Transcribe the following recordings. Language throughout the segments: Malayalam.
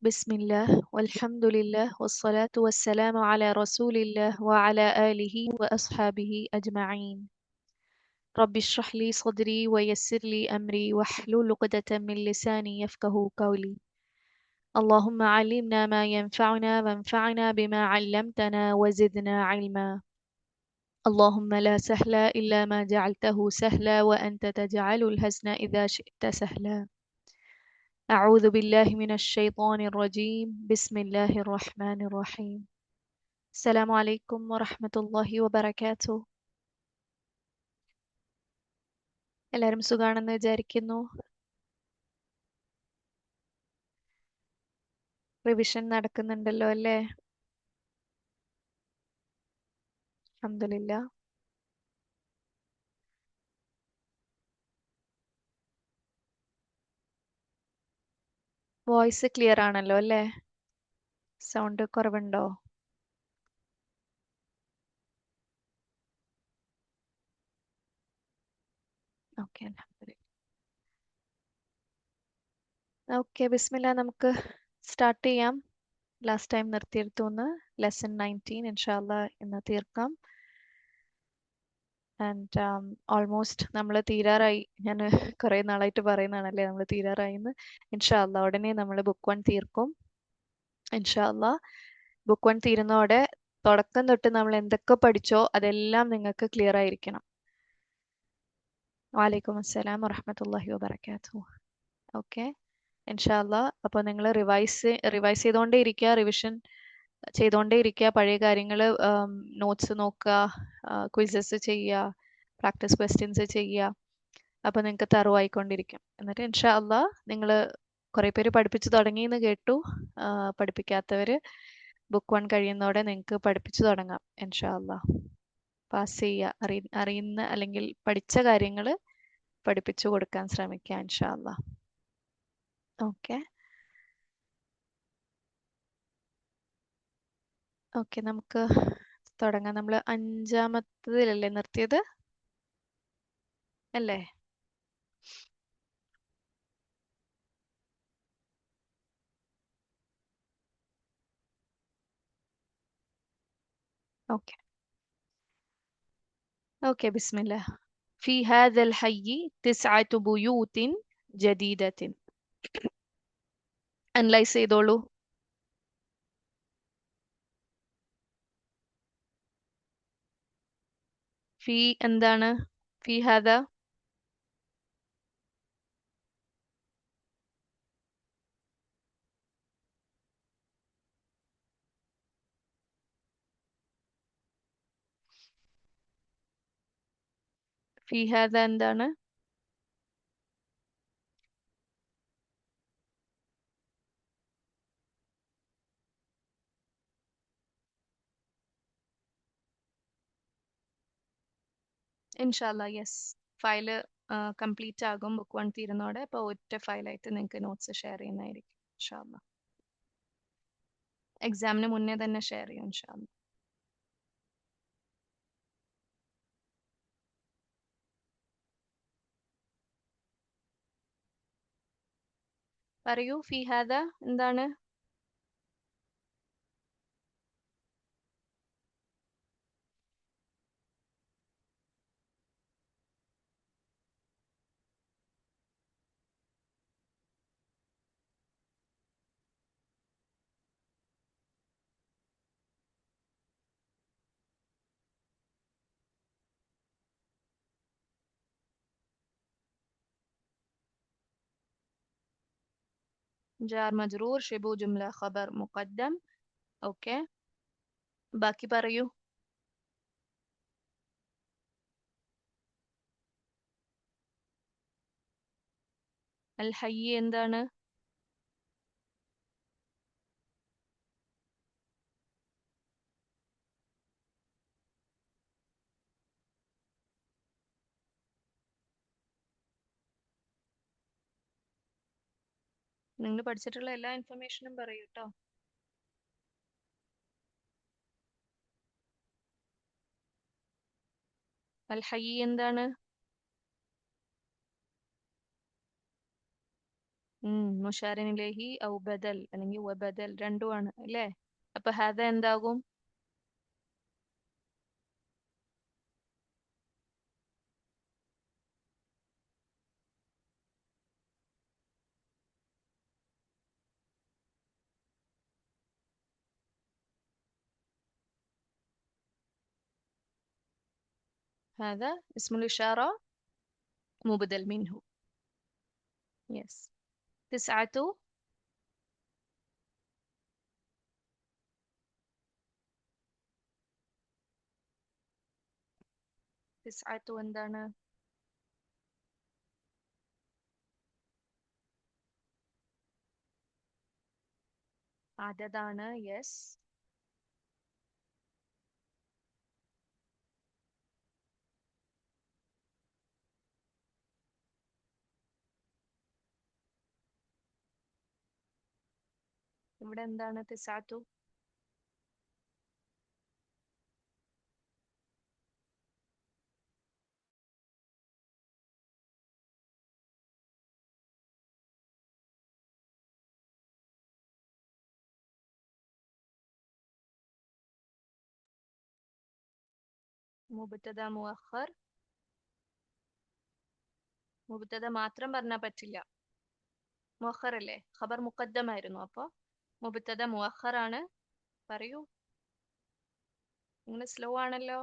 بسم الله والحمد لله والصلاة والسلام على رسول الله وعلى آله وأصحابه أجمعين. رب اشرح لي صدري ويسر لي أمري واحلل عقدة من لساني يفقه قولي. اللهم علمنا ما ينفعنا وانفعنا بما علمتنا وزدنا علما. اللهم لا سهل إلا ما جعلته سهلا وأنت تجعل الحزن إذا شئت سهلا. أعوذ بالله من الشيطان الرجيم. بسم الله الرحمن الرحيم. السلام عليكم ورحمة الله وبركاته. എല്ലാവരും സുഖാണെന്ന് വിചാരിക്കുന്നു. റിവിഷൻ നടക്കുന്നുണ്ടല്ലോ അല്ലേ? അൽഹംദുലില്ലാ. വോയിസ് ക്ലിയർ ആണല്ലോ അല്ലേ? സൗണ്ട് കുറവുണ്ടോ? ഓക്കെ, അൽഹംദുലില്ലാ. ഓക്കെ, ബിസ്മില്ലാ, നമുക്ക് സ്റ്റാർട്ട് ചെയ്യാം. ലാസ്റ്റ് ടൈം നിർത്തിയെടുത്തുനിന്ന് ലെസൺ 19 ഇൻഷാല്ലാ ഇന്ന് തീർക്കാം. ആൻഡ് ഓൾമോസ്റ്റ് നമ്മൾ തീരാറായി. ഞാൻ കുറേ നാളായിട്ട് പറയുന്നതാണല്ലേ നമ്മൾ തീരാറായി എന്ന്. ഇൻഷാല്ലാ ഉടനെ നമ്മൾ ബുക്ക് 1 തീർക്കും. ഇൻഷാല്ലാ ബുക്ക് 1 തീരുന്നതോടെ തുടക്കം തൊട്ട് നമ്മൾ എന്തൊക്കെ പഠിച്ചോ അതെല്ലാം നിങ്ങൾക്ക് ക്ലിയർ ആയിരിക്കണം. വലൈക്കും അസ്സലാം വറഹ്മത്തുള്ളാഹി വബറകാതുഹു. ഓക്കെ, ഇൻഷാല്ലാ. അപ്പോൾ നിങ്ങൾ റിവൈസ് ചെയ്തുകൊണ്ടേ ഇരിക്കുക, റിവിഷൻ ചെയ്തുകൊണ്ടേ ഇരിക്കുക. പഴയ കാര്യങ്ങൾ നോട്ട്സ് നോക്കുക, ക്വിസസ് ചെയ്യുക, പ്രാക്ടീസ് ക്വസ്റ്റ്യൻസ് ചെയ്യുക. അപ്പോൾ നിങ്ങൾക്ക് തറുവായിക്കൊണ്ടിരിക്കും. എന്നിട്ട് ഇൻഷാല്ലാ നിങ്ങൾ കുറേ പേര് പഠിപ്പിച്ചു തുടങ്ങിയെന്ന് കേട്ടു. പഠിപ്പിക്കാത്തവർ ബുക്ക് 1 കഴിയുന്നതോടെ നിങ്ങൾക്ക് പഠിപ്പിച്ചു തുടങ്ങാം ഇൻഷാല്ലാ. പാസ് ചെയ്യുക, അറിയുന്ന അല്ലെങ്കിൽ പഠിച്ച കാര്യങ്ങൾ പഠിപ്പിച്ചു കൊടുക്കാൻ ശ്രമിക്കുക ഇൻഷാല്ലാ. ഓക്കെ ഓക്കെ, നമുക്ക് തുടങ്ങാം. നമ്മൾ 5-ാമത്തതിലല്ലേ നിർത്തിയത് അല്ലേ? ഓക്കെ ഓക്കെ, ബിസ്മില്ലാ. في هذا الحي 9 بيوت جديدة. അനലൈസ് ചെയ്തോളൂ. ഫി എന്താണ്? ഫി ഹാദ ഫി ഹാദ എന്താണ്? ഇൻഷാല്ലാ യെസ്. ഫയല് കംപ്ലീറ്റ് ആകും ബുക്ക് 1 തീരുന്നതോടെ. അപ്പോൾ ഒറ്റ ഫയലായിട്ട് നിങ്ങൾക്ക് നോട്ട്സ് ഷെയർ ചെയ്യുന്നതായിരിക്കും ഇൻഷാല്ലാ. എക്സാമിന് മുന്നേ തന്നെ ഷെയർ ചെയ്യും ഇൻഷാല്ലാ. പറയൂ, ഫി ഹാദ എന്താണ്? ജാർ മജ്റൂർ, ഷിബു ജുംല ഖബർ മുഖദ്ദം. ഓക്കെ, ബാക്കി പറയൂ. അൽ ഹയ്യ് എന്താണ്? നിങ്ങൾ പഠിച്ചിട്ടുള്ള എല്ലാ ഇൻഫർമേഷനും പറയൂ കേട്ടോ. അൽ ഹയ്യ് എന്താണ്? മുഷാരിനിലേഹി ഔ ബദൽ അല്ലെങ്കിൽ വബദൽ രണ്ടുമാണ് അല്ലേ? അപ്പൊ ഹാദ എന്താകും? ഹാദ ഇസ്മുൽ ഇഷാറ മുബദൽ മിൻഹു. യെസ്. തിസ്അതു തിസ്അതു എന്താണ്? അദദാണ്. യെസ്. ഇവിടെ എന്താണ് തിസ്അതു? മുബത്തദ മുഅഖർ. മുബത്തദ മാത്രം പറഞ്ഞാൽ പറ്റില്ല. മുഅഖർ അല്ലേ? ഖബർ മുഖദ്ദമായിരുന്നു. അപ്പൊ മുബത്തദ മുഅഖർ ആണ്. പറയൂ. നിങ്ങൾ സ്ലോ ആണല്ലോ.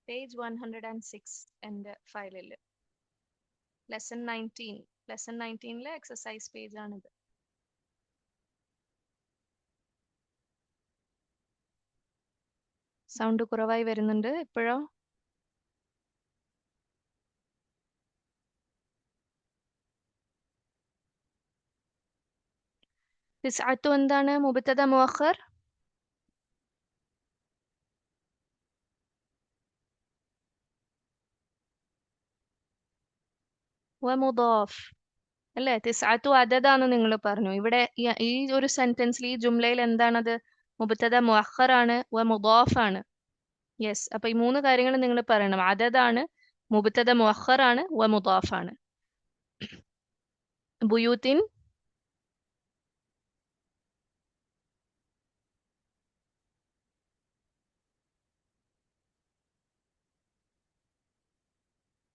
പേജ് 106 എൻ്റെ ഫയലിൽ ലെസൺ 19 എക്സസൈസ് പേജ് ആണിത്. സൗണ്ട് കുറവായി വരുന്നുണ്ട്. ഇപ്പോഴോ? തിസ്അതു എന്താണ്? മുബത്തദ മുഅഖർ. വമുദാഫ് അല്ലേ? തിസ്അതു അദദാന്ന് നിങ്ങൾ പറഞ്ഞു. ഇവിടെ ഈ ഒരു സെന്റൻസിൽ, ഈ ജുംലയിൽ എന്താണത്? മുബത്തദ മുഅഖർ ആണ്, വമുദാഫ് ആണ്. യെസ്. അപ്പൊ ഈ മൂന്ന് കാര്യങ്ങൾ നിങ്ങൾ പറയണം. അദദാണ്, മുബത്തദ മുഅഖർ ആണ്, വമുദാഫ് ആണ്. ബുയൂത്തിൻ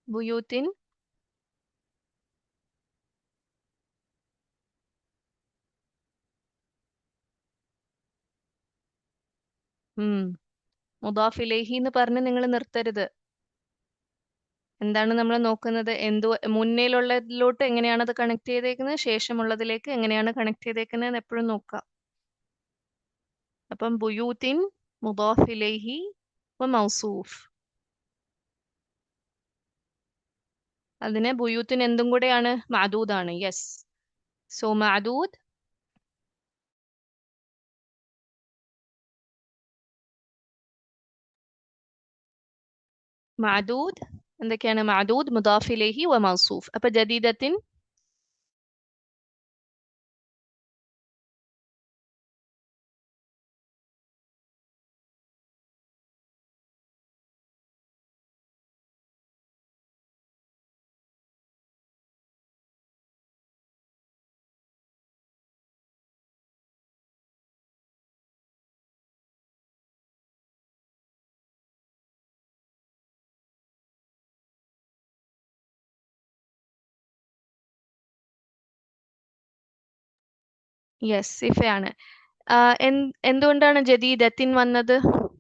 ബുയൂത്തിൻ മുദാഫ് ഇലൈഹി എന്ന് പറഞ്ഞ് നിങ്ങൾ നിർത്തരുത്. എന്താണ് നമ്മൾ നോക്കുന്നത്? മുന്നിലുള്ളതിലോട്ട് എങ്ങനെയാണ് അത് കണക്ട് ചെയ്തേക്കുന്നത്, ശേഷമുള്ളതിലേക്ക് എങ്ങനെയാണ് കണക്ട് ചെയ്തേക്കുന്നത് എന്ന് എപ്പോഴും നോക്കാം. അപ്പം ബുയൂത്തിൻ മുദാഫ് ഇലൈഹി വ മൗസൂഫ്. അതിന് ബുയൂത്തിൻ എന്തും കൂടെയാണ്? മഅദൂദാണ്. യെസ്. സോ മഅദൂദ് മഅദൂദ് എന്തൊക്കെയാണ്? മഅദൂദ്, മുദാഫ് ഇലൈഹി വ മൗസൂഫ്. അപ്പൊ ജദീദത്തിൻ യെസ് സിഫയാണ്. എന്തുകൊണ്ടാണ് ജദീദത്തിൻ വന്നത്,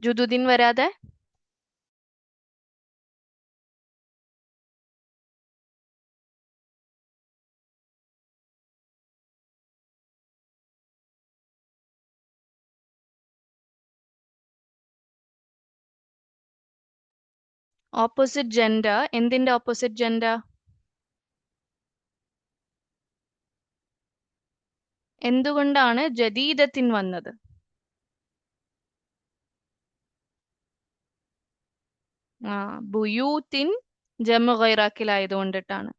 ജുദുദിൻ വരാതെ? Opposite gender. എന്തിന്റെ ഓപ്പോസിറ്റ് ജെൻഡർ? എന്തുകൊണ്ടാണ് ജദീദത്തിൻ വന്നത്? ബുയൂത്തിൻ ജമു ഗൈറാക്കിലായതുകൊണ്ടിട്ടാണ്.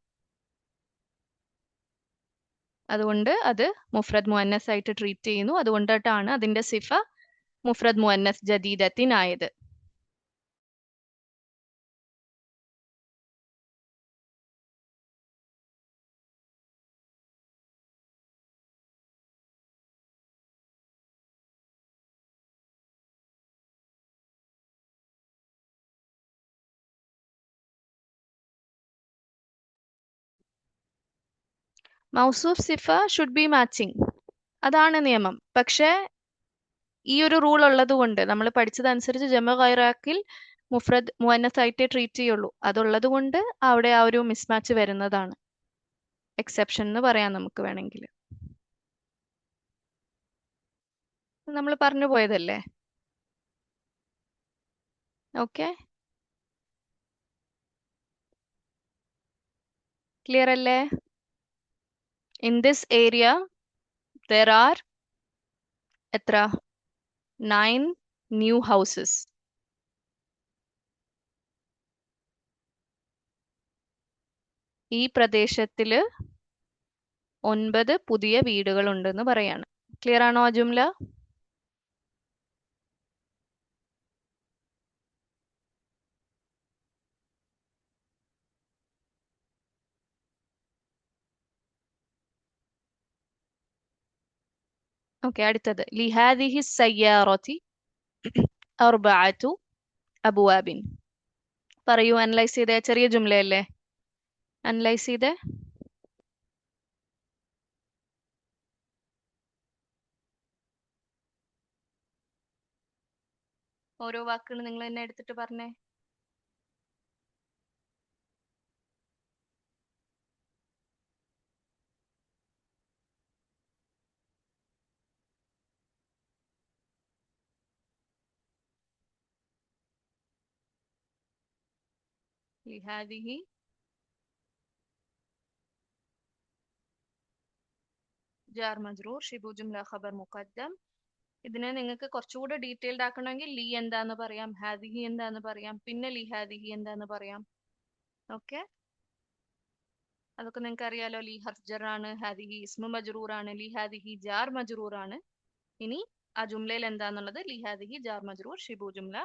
അതുകൊണ്ട് അത് മുഫ്രദ് മുഅന്നസ് ആയിട്ട് ട്രീറ്റ് ചെയ്യുന്നു. അതുകൊണ്ടിട്ടാണ് അതിന്റെ സിഫ മുഫ്രദ് മുഅന്നസ് ജദീദത്തിനായത്. മൗസൂഫ് സിഫ ഷുഡ് ബി മാച്ചിങ്, അതാണ് നിയമം. പക്ഷേ ഈ ഒരു റൂൾ ഉള്ളത് കൊണ്ട് നമ്മൾ പഠിച്ചതനുസരിച്ച് ജമ ഗൈറാക്കിൽ മുഫ്രദ് മുഅന്നസ് ആയിട്ടേ ട്രീറ്റ് ചെയ്യുള്ളൂ. അതുള്ളത് കൊണ്ട് അവിടെ ആ ഒരു മിസ്മാച്ച് വരുന്നതാണ്. എക്സെപ്ഷൻ എന്ന് പറയാം നമുക്ക് വേണമെങ്കിൽ. നമ്മൾ പറഞ്ഞു പോയതല്ലേ. ഓക്കെ, ക്ലിയർ അല്ലേ? In this area there are എത്ര 9 ന്യൂ ഹൗസസ്. ഈ പ്രദേശത്തില് 9 പുതിയ വീടുകൾ ഉണ്ടെന്ന് പറയാണ്. ക്ലിയർ ആണോ ആ ജുംല? ഓക്കെ, അടുത്തത് ലിഹാദിഹി സയ്യാറത്തി അർബഅതു അബ്വാബിൻ. പറയൂ, അനലൈസ് ചെയ്തേ. ചെറിയ ജുംലയല്ലേ, അനലൈസ് ചെയ്തേ. ഓരോ വാക്കുകൾ നിങ്ങൾ തന്നെ എടുത്തിട്ട് പറഞ്ഞേ. ലിഹാദിഹി ജാർ മജ്റൂർ ഷിബു ജുംല ഖബർ മുഖദ്ദം. ഇതിനെ നിങ്ങൾക്ക് കുറച്ചുകൂടെ ഡീറ്റെയിൽഡ് ആക്കണമെങ്കിൽ ലീ എന്താന്ന് പറയാം, ഹാദിഹി എന്താന്ന് പറയാം, പിന്നെ ലിഹാദിഹി എന്താന്ന് പറയാം. ഓക്കെ, അതൊക്കെ നിങ്ങൾക്ക് അറിയാലോ. ലീ ഹർഫ് ജർ ആണ്, ഹാദിഹി ഇസ്മു മജ്റൂർ ആണ്, ലിഹാദിഹി ജാർ മജ്റൂർ ആണ്. ഇനി ആ ജുംലയിൽ എന്താന്നുള്ളത് ലിഹാദിഹി ജാർ മജ്റൂർ ഷിബു ജുംല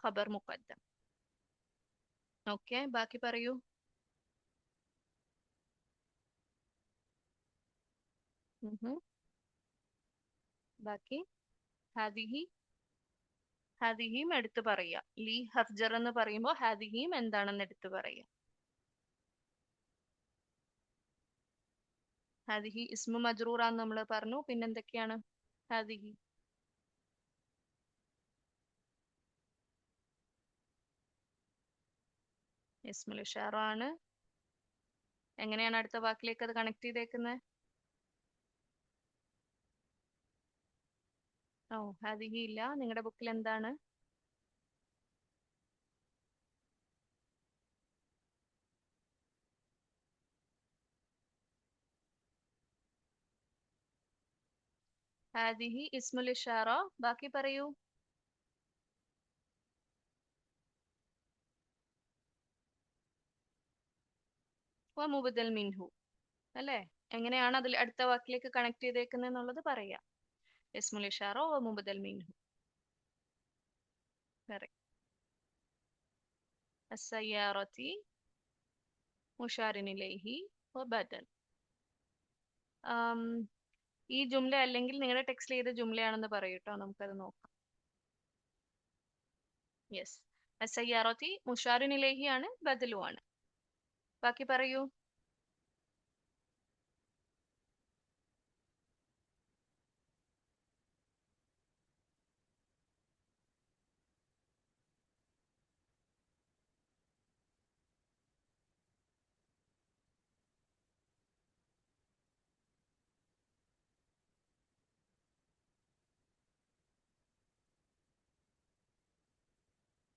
ഖബർ മുഖദ്ദം. ഓക്കെ, ബാക്കി പറയൂ. ബാക്കി ഹാദിഹി, ഹാദിഹിയും എടുത്തു പറയാ. ലീ ഹർജർ എന്ന് പറയുമ്പോൾ ഹാദിഹിയും എന്താണെന്ന് എടുത്തു പറയാ. ഹാദിഹി ഇസ്മു മജ്റൂർ ആന്ന് നമ്മൾ പറഞ്ഞു. പിന്നെന്തൊക്കെയാണ് ഹാദിഹി? ഇസ്മുൽ ഇഷാറ ആണ്. എങ്ങനെയാണ് അടുത്ത വാക്കിലേക്ക് അത് കണക്ട് ചെയ്തേക്കുന്നത്? ഓ, ഹാദിഹി ഇല്ല. നിങ്ങളുടെ ബുക്കിൽ എന്താണ്? ഹാദിഹി ഇസ്മുൽ ഇഷാറ. ബാക്കി പറയൂ. മുബദൽ മിൻഹു അല്ലേ? എങ്ങനെയാണ് അതിൽ അടുത്ത വാക്കിലേക്ക് കണക്ട് ചെയ്തേക്കുന്നത് എന്നുള്ളത് പറയാം. ഇസ്മുൽ ഇഷാറ മുബദൽ മിൻഹു. അസ്സയ്യാറത്തി മുഷാരിൻ ഇലൈഹി വബദൽ. ഈ ജുംല അല്ലെങ്കിൽ നിങ്ങളുടെ ടെക്സ്റ്റിൽ ഏത് ജുംലയാണെന്ന് പറയൂട്ടോ, നമുക്കത് നോക്കാം. യെസ്, അസ്സയ്യാറത്തി മുഷാരിൻ ഇലൈഹി ആണ്, ബദലു ആണ്. ബാക്കി പറയൂ.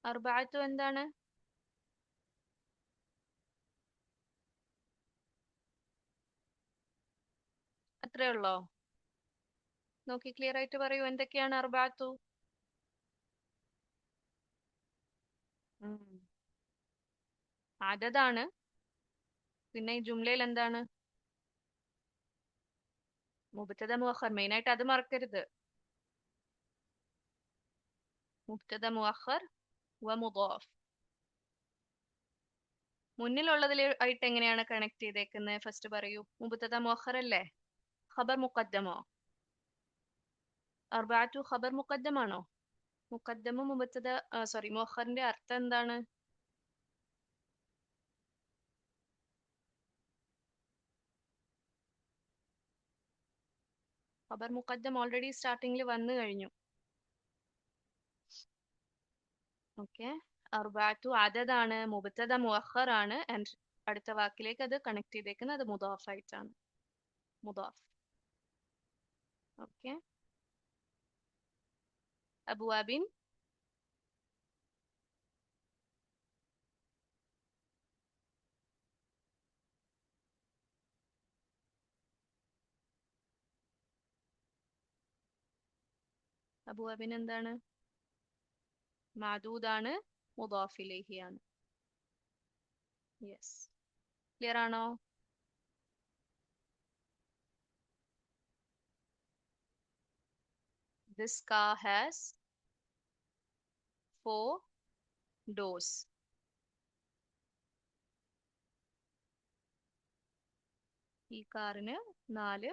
അർബഅത്തു എന്താണ്? അത്രേ ഉള്ളോ? നോക്കി ക്ലിയർ ആയിട്ട് പറയൂ, എന്തൊക്കെയാണ് അർബഅത്തു? അദദാണ്. പിന്നെ ഈ ജുംലയിൽ എന്താണ്? മുബത്തദ മുഅഖർ. മെയിൻ ആയിട്ട് അത് മറക്കരുത്. മുബ്തദ മുഅഖർ വ മുദാഫ്. മുന്നിലുള്ളതിൽ ആയിട്ട് എങ്ങനെയാണ് കണക്ട് ചെയ്തേക്കുന്നത്? ഫസ്റ്റ് പറയൂ. മുബ്തദ മുഅഖർ അല്ലേ? ഖബർ മുഖദ്ദമോ? അർബഅത്തു ഖബർ മുഖദ്ദമാണോ? മുഖദ്ദമും മുബ്തദ സോറി മുഅഖറിന്റെ അർത്ഥം എന്താണ്? ഖബർ മുഖദ്ദം ഓൾറെഡി സ്റ്റാർട്ടിങ്ങിൽ വന്നു കഴിഞ്ഞു. ഓക്കെ, അർബഅത്തു അദദാണ്, മുബ്തദ മുഅഖർ ആണ്, ആൻഡ് അടുത്ത വാക്കിലേക്ക് അത് കണക്ട് ചെയ്തേക്കുന്നത് അത് മുദാഫ് ആയിട്ടാണ്. മുദാഫ്. ഓക്കെ, അബുവാബിൻ. അബുവാബിൻ എന്താണ്? മാദൂദാണ്, മുദാഫ് ഇലൈഹി ആണ്. യെസ്, ക്ലിയർ ആണോ? This car has 4 doors. ഈ കാറിന് 4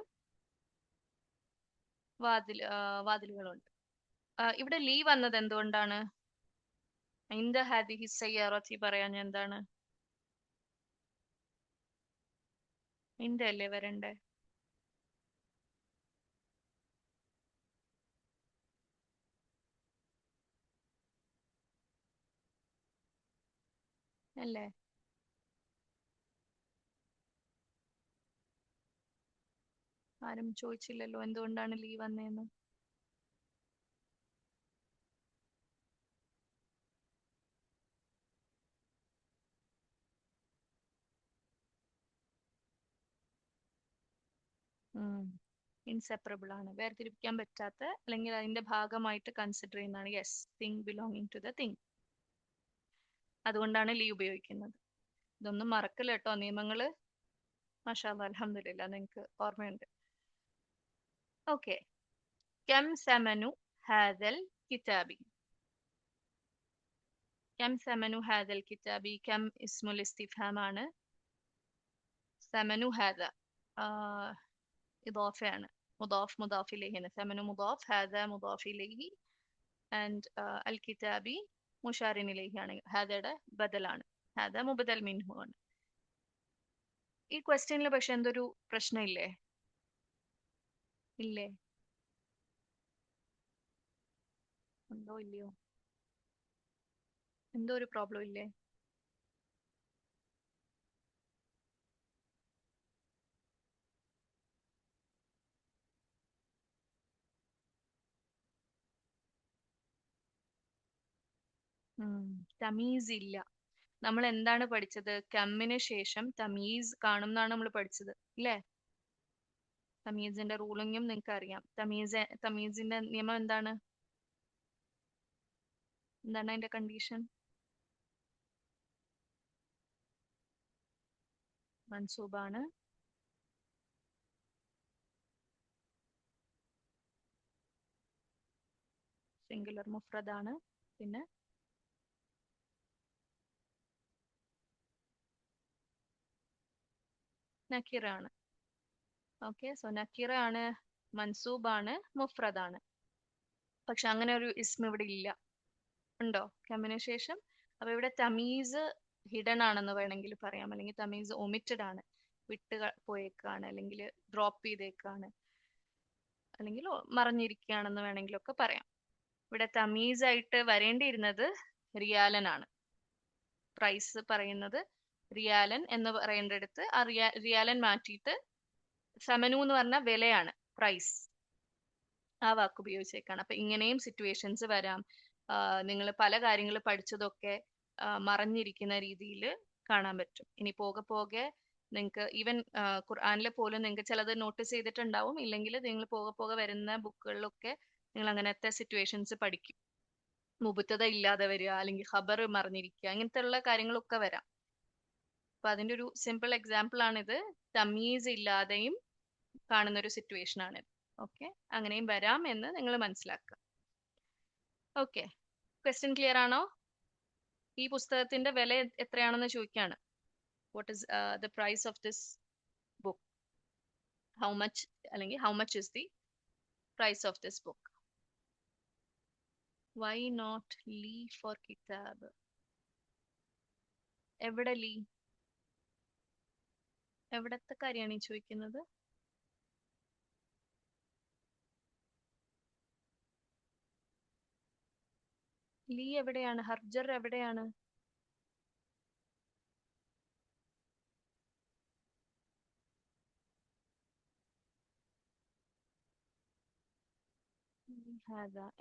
വാതിലുകളുണ്ട്. ഇവിടെ ലീ വന്നത് എന്തുകൊണ്ടാണ്? ഇന്ദ ഹാദിഹി സയ്യാറത്തി പറയാൻ എന്താണ്? ഇന്ദ അല്ലേ വരണ്ടേ? അല്ലേ? ആരും ചോദിച്ചില്ലല്ലോ എന്തുകൊണ്ടാണ് ലീ വന്നേന്ന്. ഇൻസെപ്പറബിൾ ആണ്, വേർതിരിപ്പിക്കാൻ പറ്റാത്ത, അല്ലെങ്കിൽ അതിന്റെ ഭാഗമായിട്ട് കൺസിഡർ ചെയ്യുന്നതാണ്. Yes, thing belonging to the thing. അതുകൊണ്ടാണ് ലീ ഉപയോഗിക്കുന്നത്. ഇതൊന്നും മറക്കില്ല കേട്ടോ, നിയമങ്ങള്. മാഷാ അല്ലാഹ്, അൽഹംദുലില്ലാ, നിങ്ങൾക്ക് ഓർമ്മയുണ്ട്. ഓക്കെ, കം സമനു ഹാദൽ കിതാബി. കം സമനു ഹാദൽ കിതാബി. കം ഇസ്മുൽ ഇസ്തിഫാം ആണ്. സമനു ഹാദ ഇദാഫയാണ്. മുദാഫ് മുദാഫ് ഇലൈഹി. സമനു മുദാഫ്, ഹാദ മുദാഫ് ഇലൈഹി, ആൻഡ് അൽ കിതാബി മുഷാരിൻ ഇലൈഹി ആണ്. ഹാദയുടെ ബദലാണ്. ഹാദ മുബദൽ മിൻഹു ആണ്. ഈ ക്വസ്റ്റ്യനിൽ പക്ഷെ എന്തൊരു പ്രശ്നമില്ലേ? ഇല്ലേ? ഉണ്ടോ ഇല്ലയോ? എന്തോ ഒരു പ്രോബ്ലം ഇല്ലേ? തമീസ് ഇല്ല. നമ്മൾ എന്താണ് പഠിച്ചത്? കമ്മിന് ശേഷം തമീസ് കാണും എന്നാണ് നമ്മൾ പഠിച്ചത്, ഇല്ലേ? തമീസിന്റെ റൂളിങ്ങും നിങ്ങൾക്ക് അറിയാം. തമീസിന്റെ നിയമം എന്താണ്? എന്താണ് അതിന്റെ കണ്ടീഷൻ? മൻസൂബാണ്, സിംഗുലർ മുഫ്രദാണ്, പിന്നെ നക്കിറാണ്. ഓക്കെ, സോ നക്കിറ ആണ്, മൻസൂബാണ്, മുഫ്രദാണ്. പക്ഷെ അങ്ങനെ ഒരു ഇസ്മ ഇവിടെ ഇല്ല. ഉണ്ടോ കമ്മിന് ശേഷം? അപ്പൊ ഇവിടെ തമീസ് ഹിഡൻ ആണെന്ന് വേണമെങ്കിൽ പറയാം, അല്ലെങ്കിൽ തമീസ് ഒമിറ്റഡ് ആണ്, വിട്ട് പോയേക്കാണ്, അല്ലെങ്കിൽ ഡ്രോപ്പ് ചെയ്തേക്കാണ്, അല്ലെങ്കിൽ മറഞ്ഞിരിക്കുകയാണെന്ന് വേണമെങ്കിലൊക്കെ പറയാം. ഇവിടെ തമീസ് ആയിട്ട് വരേണ്ടിയിരുന്നത് റിയാലനാണ്. പ്രൈസ് പറയുന്നത് റിയാലൻ എന്ന് പറയേണ്ടടുത്ത് ആ റിയാലൻ മാറ്റിയിട്ട് സമനു എന്ന് പറഞ്ഞ വിലയാണ്, പ്രൈസ്, ആ വാക്ക് ഉപയോഗിച്ചേക്കാണ്. അപ്പൊ ഇങ്ങനെയും സിറ്റുവേഷൻസ് വരാം. നിങ്ങൾ പല കാര്യങ്ങൾ പഠിച്ചതൊക്കെ മറഞ്ഞിരിക്കുന്ന രീതിയിൽ കാണാൻ പറ്റും. ഇനി പോകെ പോകെ നിങ്ങൾക്ക് ഈവൻ ഖുർആനിൽ പോലും നിങ്ങൾക്ക് ചിലത് നോട്ടീസ് ചെയ്തിട്ടുണ്ടാവും, ഇല്ലെങ്കിൽ നിങ്ങൾ പോകെ പോകെ വരുന്ന ബുക്കുകളിലൊക്കെ നിങ്ങൾ അങ്ങനത്തെ സിറ്റുവേഷൻസ് പഠിക്കും. മുബത്തത ഇല്ലാതെ വരിക, അല്ലെങ്കിൽ ഖബർ മറിഞ്ഞിരിക്കുക, അങ്ങനത്തെ ഉള്ള കാര്യങ്ങളൊക്കെ വരാം. അപ്പൊ അതിന്റെ ഒരു സിമ്പിൾ എക്സാമ്പിൾ ആണിത്. തമീസ് ഇല്ലാതെയും കാണുന്ന ഒരു സിറ്റുവേഷൻ ആണ്. ഓക്കെ, അങ്ങനെയും വരാം എന്ന് നിങ്ങൾ മനസ്സിലാക്കുക. ഓക്കെ, ക്വസ്റ്റ്യൻ ക്ലിയർ ആണോ? ഈ പുസ്തകത്തിന്റെ വില എത്രയാണെന്ന് ചോദിക്കാണ്. What is the price of this book? How much, അല്ലെങ്കിൽ how much is the price of this book? Why not ലീ ഫോർ കിതാബ്? എവിടെ ലീ? എവിടത്തെ കാര്യമാണ് ഈ ചോദിക്കുന്നത്? ലീ എവിടെയാണ്? ഹർജർ എവിടെയാണ്?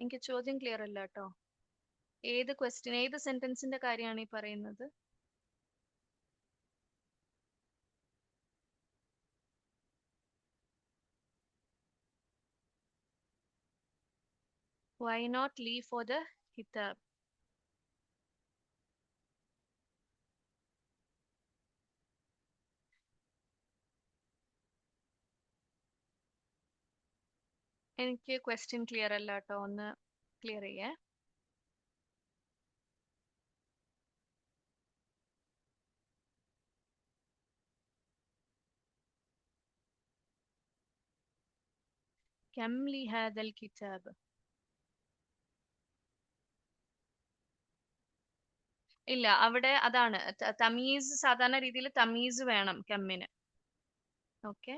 എനിക്ക് ചോദ്യം ക്ലിയർ അല്ല കേട്ടോ. ഏത് ക്വസ്റ്റ്യൻ, ഏത് സെന്റൻസിന്റെ കാര്യമാണ് ഈ പറയുന്നത്? വൈ നോട്ട് ലീ ഫോർ ദ കിതാബ്? എനിക്ക് ക്വസ്റ്റ്യൻ ക്ലിയർ അല്ല കേട്ടോ, ഒന്ന് ക്ലിയർ ചെയ്യേ. كم لهذا الكتاب? ഇല്ല, അവിടെ അതാണ് തമീസ്. സാധാരണ രീതിയിൽ തമീസ് വേണം കമ്മിന്. ഓക്കെ,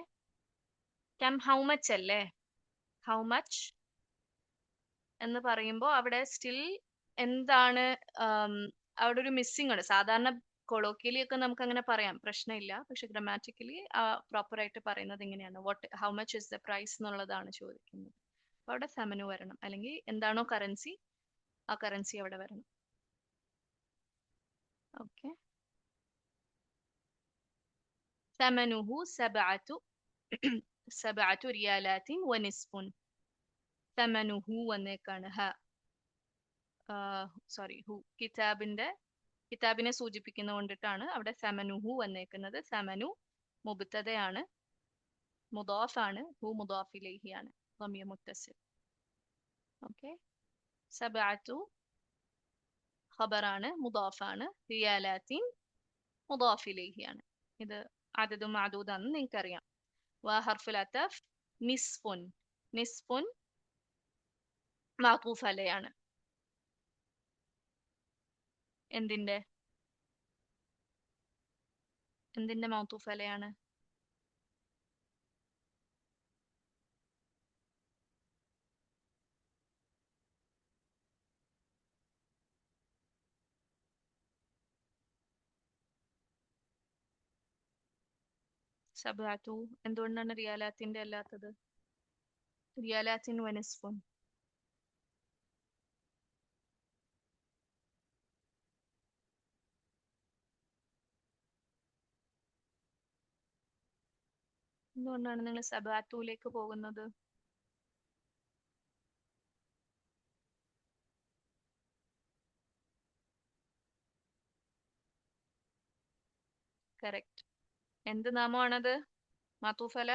കം ഹൗ മച്ച് അല്ലേ? ഹൗ മച്ച് എന്ന് പറയുമ്പോൾ അവിടെ സ്റ്റിൽ എന്താണ്, അവിടെ ഒരു മിസ്സിംഗ് ഉണ്ട്. സാധാരണ കൊളോക്കിയലി ഒക്കെ നമുക്ക് അങ്ങനെ പറയാം, പ്രശ്നമില്ല. പക്ഷെ ഗ്രമാറ്റിക്കലി പ്രോപ്പർ ആയിട്ട് പറയുന്നത് ഇങ്ങനെയാണ്. How much is the price എന്നുള്ളതാണ് ചോദിക്കുന്നത്. അപ്പൊ അവിടെ സമനു വരണം, അല്ലെങ്കിൽ എന്താണോ കറൻസി, ആ കറൻസി അവിടെ വരണം. ഓക്കെ, ثمنه سبعة ريالات ونصف. ثمنه വന്നേക്കാണ് ഹ, സോറി ഹു, കിതാബിനെ സൂചിപ്പിക്കുന്ന കൊണ്ടിട്ടാണ് അവിടെ സമനുഹു വന്നേക്കുന്നത്. സമനു മുബ്തദയാണ്, മുദാഫ് ആണ്, ഹു മുദാഫ് ഇലൈഹി ആണ്, ളമീർ മുത്തസിൽ. ഓക്കെ, സബഅതു ഖബറാണ്, മുദാഫാണ്. റിയാലാത്തിൻ മുദാഫ് ഇലൈഹി ആണ്. ഇത് അദദും മഅദൂദാണെന്ന് നിങ്ങൾക്കറിയാം. വ ഹർഫുൽ അതഫ് നിസ്ഫുൻ. നിസ്ഫുൻ മാഖൂഫ് അലയാണ്. എന്തിന്റെ മൗത്തൂഫ് അലയാണ്? സബഅതു എന്തുകൊണ്ടാണ് റിയാലാത്തിന്റെ അല്ലാത്തത്? റിയാലാത്തിൻ വനിസ്ഫുൻ. എന്തുകൊണ്ടാണ് നിങ്ങൾ സബഅത്തുലേക്ക് പോകുന്നത്? കറക്റ്റ്. എന്ത് നാമമാണത്? മാത്തൂഫല.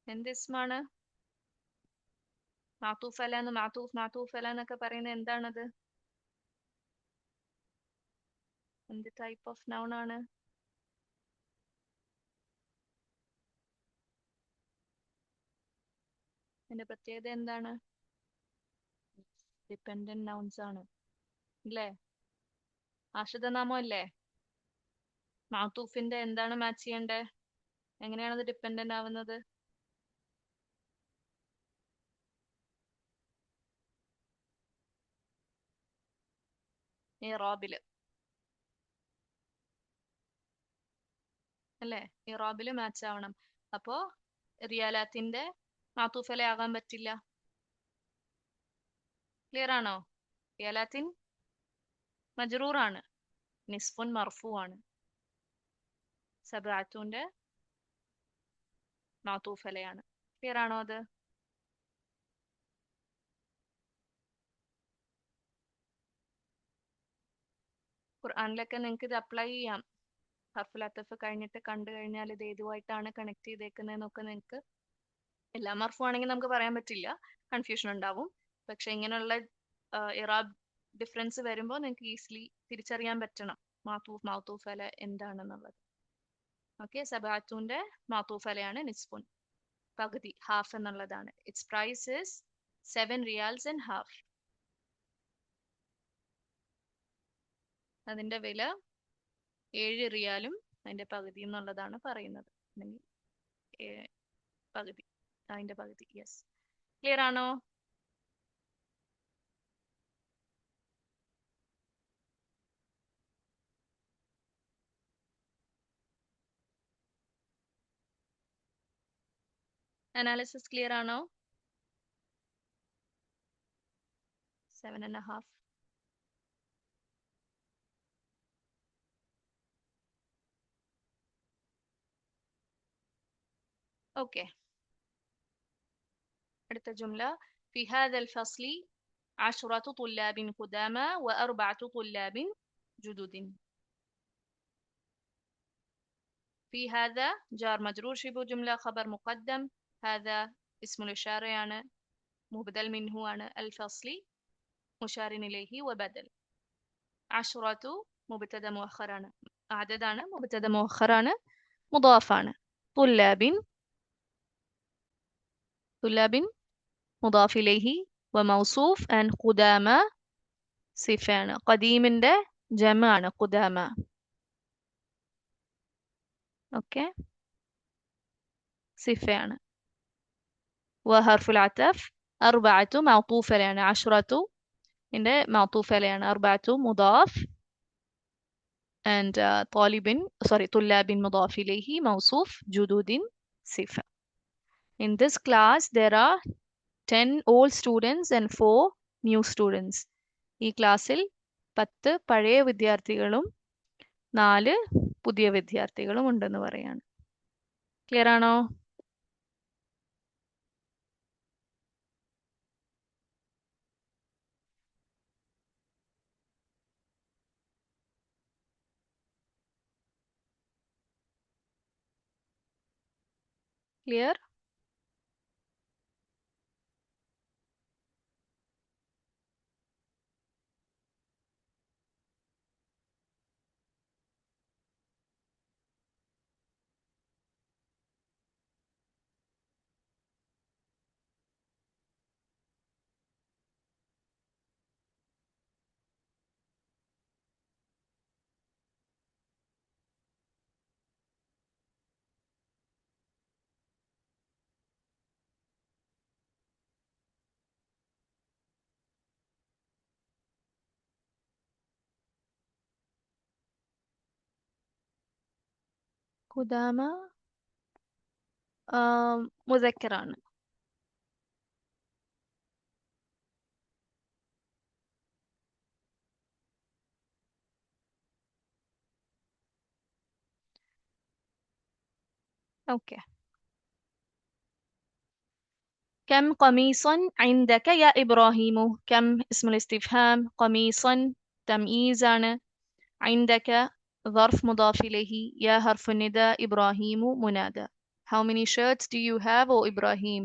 എന്ത് ഇസ്മാണ്? മാത്തൂഫല എന്ന്, മാത്തൂഫല എന്നൊക്കെ പറയുന്നത് എന്താണത്? എന്ത് ടൈപ്പ് ഓഫ് നൗൺ ആണ്? അതിന്റെ പ്രത്യേകത എന്താണ്? ഡിപെൻഡന്റ് നൗൺസ് ആണ് അല്ലേ? ആശ്രിതനാമം അല്ലേ? മാത്തൂഫിന്റെ എന്താണ് മാച്ച് ചെയ്യേണ്ടത്? എങ്ങനെയാണത് ഡിപെൻഡന്റ് ആവുന്നത്? ഇറാബില് അല്ലേ? ഇറാബില് മാച്ച് ആവണം. അപ്പോ റിയാലാത്തിന്റെ മാത്തൂഫല ആകാൻ പറ്റില്ല. ക്ലിയർ ആണോ? റിയാലാത്തിൻ മജ്റൂറാണ്, നിസ്ഫുൻ മർഫു ആണ്. സബഅത്തുന്റെ മാത്തൂഫലയാണ്. ക്ലിയർ ആണോ അത്? ഖുർആനിലൊക്കെ നിങ്ങൾക്ക് ഇത് അപ്ലൈ ചെയ്യാം. ഹർഫുൽ അത്തഫ് കഴിഞ്ഞിട്ട് കണ്ടു കഴിഞ്ഞാൽ ഇത് ഏതുമായിട്ടാണ് കണക്ട് ചെയ്തേക്കുന്നതെന്നൊക്കെ നിങ്ങൾക്ക് എല്ലാ മർഫു ആണെങ്കിൽ നമുക്ക് പറയാൻ പറ്റില്ല, കൺഫ്യൂഷൻ ഉണ്ടാവും. പക്ഷെ ഇങ്ങനെയുള്ള ഇറാബ് ഡിഫറൻസ് വരുമ്പോൾ നിങ്ങൾക്ക് ഈസിലി തിരിച്ചറിയാൻ പറ്റണം മാത്തൂഫ് മൗത്തൂഫ് അല എന്താണെന്നുള്ളത്. ഓക്കെ, സബാത്തുന്റെ മാത്തൂഫ് അലയാണ് നിസ്ഫുൻ, പകുതി, ഹാഫ് എന്നുള്ളതാണ്. Its price is 7 riyals and half. അതിന്റെ വില 7 റിയാലും അതിന്റെ പകുതി എന്നുള്ളതാണ് പറയുന്നത്. അല്ലെങ്കിൽ പകുതി, അതിന്റെ പകുതി. യെസ്, ക്ലിയർ ആണോ? അനാലിസിസ് ക്ലിയർ ആണോ? 7.5. ഓക്കെ, അടുത്ത ജുംല. في هذا الفصل 10 طلاب قدامى و4 طلاب جدد. في هذا جار مجرور شبه جملة خبر مقدم. هذا اسم الإشارة يعني مبدل منه يعني الفصل مشار إليه وبدل. 10 مبتدا مؤخر أنا عدد أنا مبتدا مؤخر أنا مضاف أنا. طلاب مضاف إليه وموصوف أن قدامى صفة قديم ده جمع قدامى. أوكي، صفة وحرف العطف 4 معطوفة يعني 10 إنه معطوفة يعني 4 مضاف and طلاب مضاف إليه موصوف جدود صفة. In this class there are 10 old students and 4 new students. ഈ ക്ലാസ്സിൽ 10 പഴയ വിദ്യാർത്ഥികളും 4 പുതിയ വിദ്യാർത്ഥികളും ഉണ്ടെന്ന് പറയാണ്. ക്ലിയർ ആണോ? Clear? Qudama മുദക്കറാണ്. اوكي. كم قميصا عندك يا إبراهيم؟ كم اسم الاستفهام، قميصا تمييز عندك ظرف مضاف إليه، يا حرف النداء، إبراهيم منادى. How many shirts do you have, O Ibrahim?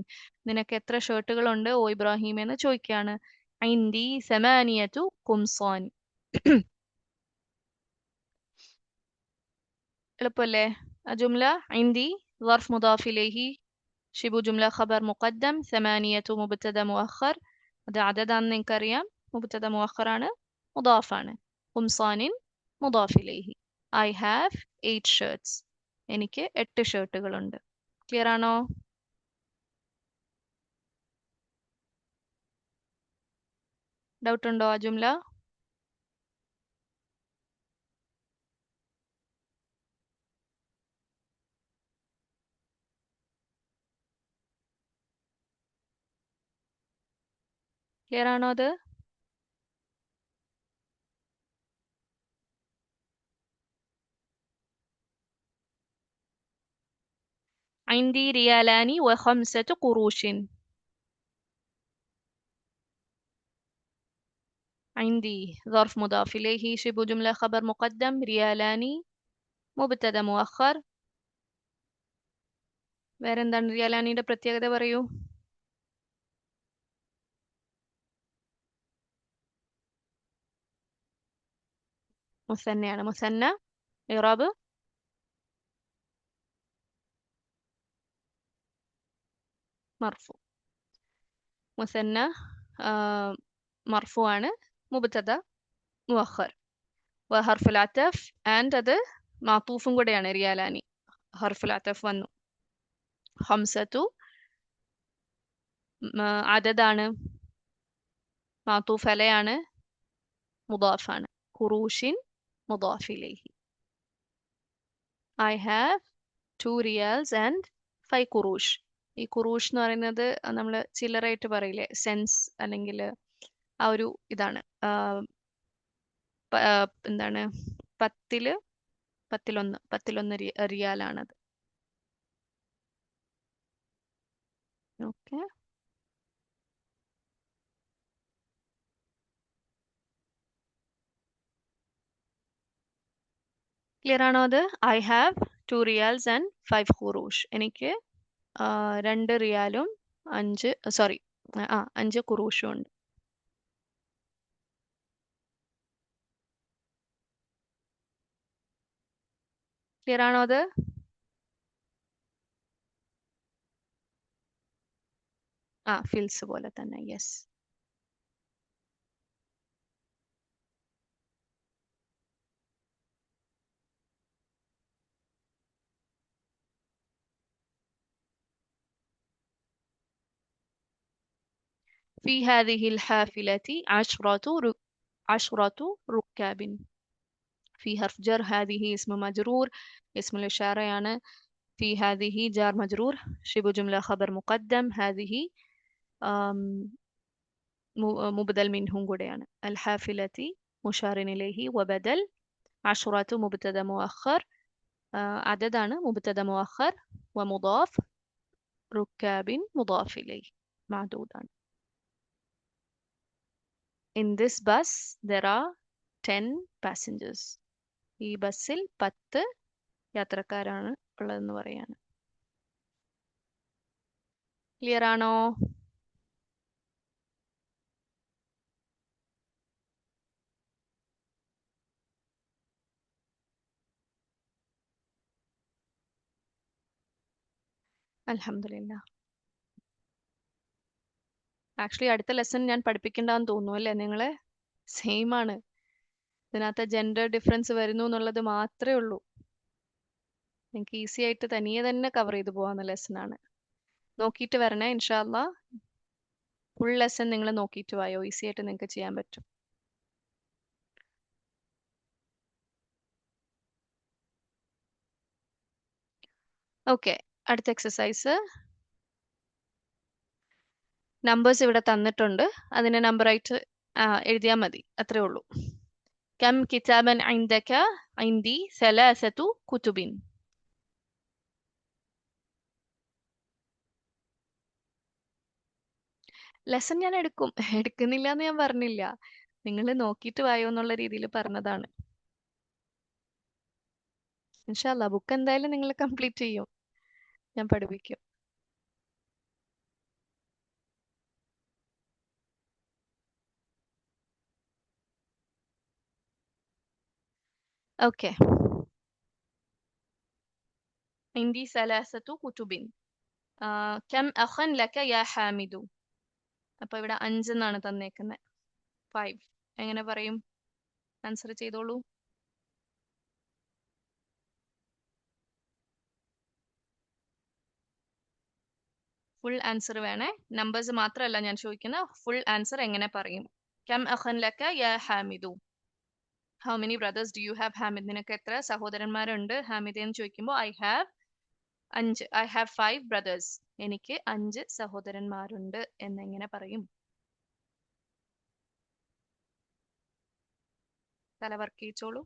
നിനക്ക് എത്ര ഷർട്ടുകളുണ്ട് ഓ ഇബ്രാഹിം എന്ന് ചോദിക്കുകയാണ്. عندي 8 قمصان. എളുപ്പല്ലേ ജുംല? عندي ظرف مضاف إليه شبه جملة خبر مقدم. 8 مبتدا مؤخر. അത് عددാണെന്ന് നിങ്ങൾക്കറിയാം. مبتدا مؤخر ആണ്, مضاف ആണ്. قمصان مضاف إليه. I have 8 shirts. എനിക്ക് 8 ഷർട്ടുകളുണ്ട്. ക്ലിയർ ആണോ? ഡൗട്ട് ഉണ്ടോ ആ ജുംല? ക്ലിയർ ആണോ അത്? عندي ريالان و5 قروش. عندي ظرف مضاف إليه شبه جملة خبر مقدم. ريالان മുബ്തദ മുഅഖർ. വേറെന്താണ് റിയാലാനിയുടെ പ്രത്യേകത പറയൂ. മുസന്നയാണ്. മുസന്ന ഇറാബ് മർഫു. മുസന്ന മർഫു ആണ്. മുബ്തദ മുഅഖർ. ഹർഫുൽ അതഫ് ആൻഡ് അത് മാത്തൂഫും കൂടെയാണ് റിയാലാനി. ഹർഫുൽ അതഫ് വന്നു. ഹംസത്തു അദദാണ്. മാത്തൂഫ് അലയാണ്. മുദാഫാണ്. ഖുറൂഷിൻ മുദാഫ് ഇലൈഹി. I have 2 riyals and 5 ഖുറൂഷ്. ഈ ഖുറൂഷ് എന്ന് പറയുന്നത് നമ്മൾ ചില്ലറായിട്ട് പറയില്ലേ, സെൻസ് അല്ലെങ്കിൽ ആ ഒരു ഇതാണ്. എന്താണ്, പത്തിലൊന്ന് റിയാലാണത്. ഓക്കെ. ക്ലിയർ ആണോ അത്? I have 2 riyals and 5 ഖുറൂഷ്. എനിക്ക് 2 റിയാലും 5 ഖുറൂഷും ഉണ്ട്. ക്ലിയർ ആണോ അത്? ഫിൽസ് പോലെ തന്നെ. Yes. في هذه الحافلة 10 ركاب. في حرف جر. هذه اسم مجرور. اسم الإشارة يعني. في هذه جار مجرور. شبه جملة خبر مقدم. هذه مبدل منهم قريانا. الحافلة مشار إليه وبدل. 10 مبتدا مؤخر. عددنا مبتدا مؤخر ومضاف. ركاب مضاف إليه معدودا. In this bus there are 10 passengers. ഈ ബസ്സിൽ 10 യാത്രക്കാരാണ് ഉള്ളതെന്ന് പറയാണ്. ക്ലിയർ ആണോ? അൽഹംദുലില്ലാ. ആക്ച്വലി അടുത്ത ലെസൺ ഞാൻ പഠിപ്പിക്കണ്ടെന്ന് തോന്നുന്നു അല്ലേ നിങ്ങളെ? സെയിം ആണ്. ഇതിനകത്ത് ജെൻഡർ ഡിഫറൻസ് വരുന്നു എന്നുള്ളത് മാത്രമേ ഉള്ളൂ. നിങ്ങൾക്ക് ഈസി ആയിട്ട് തനിയെ തന്നെ കവർ ചെയ്ത് പോകാവുന്ന ലെസൺ ആണ്. നോക്കിയിട്ട് വരണേ ഇൻഷാ അല്ലാ. ഫുൾ ലെസൺ നിങ്ങൾ നോക്കിയിട്ട് വായോ, ഈസി ആയിട്ട് നിങ്ങൾക്ക് ചെയ്യാൻ പറ്റും. ഓക്കെ, അടുത്ത എക്സസൈസ്. നമ്പേഴ്സ് ഇവിടെ തന്നിട്ടുണ്ട്, അതിനെ നമ്പറായിട്ട് എഴുതിയാൽ മതി, അത്രേ ഉള്ളൂ. കം കിതാബൻ ഇൻദക? ഇൻദി സലാസതു കുതുബിൻ. ലെസൺ ഞാൻ എടുക്കുന്നില്ല എന്ന് ഞാൻ പറഞ്ഞില്ല, നിങ്ങൾ നോക്കിയിട്ട് വായോ എന്നുള്ള രീതിയിൽ പറഞ്ഞതാണ്. ഇൻഷാ അല്ലാ ബുക്ക് എന്തായാലും നിങ്ങൾ കംപ്ലീറ്റ് ചെയ്യും, ഞാൻ പഠിപ്പിക്കും. ഓക്കെ. ഇൻദി സലാസതു കുതുബിൻ. കം അഖൻ ലക യാ ഹാമിദു. അപ്പൊ ഇവിടെ 5 എന്നാണ് തന്നേക്കുന്നത്. 5 എങ്ങനെ പറയും? ആൻസർ ചെയ്തോളൂ. ഫുൾ ആൻസർ വേണേ, നമ്പേഴ്സ് മാത്രമല്ല ഞാൻ ചോദിക്കുന്നത്, ഫുൾ ആൻസർ എങ്ങനെ പറയും? കം അഖൻ ലക യാ ഹാമിദു. How many brothers do you have Hamid? നിനക്ക് എത്ര സഹോദരന്മാരുണ്ട് ഹാമിദ് എന്ന് ചോദിക്കുമ്പോൾ I have 5. I have 5 brothers. എനിക്ക് 5 സഹോദരന്മാരുണ്ട് എന്നെങ്ങനെ പറയും? തല വർക്ക് ചെയ്യിച്ചോളൂ.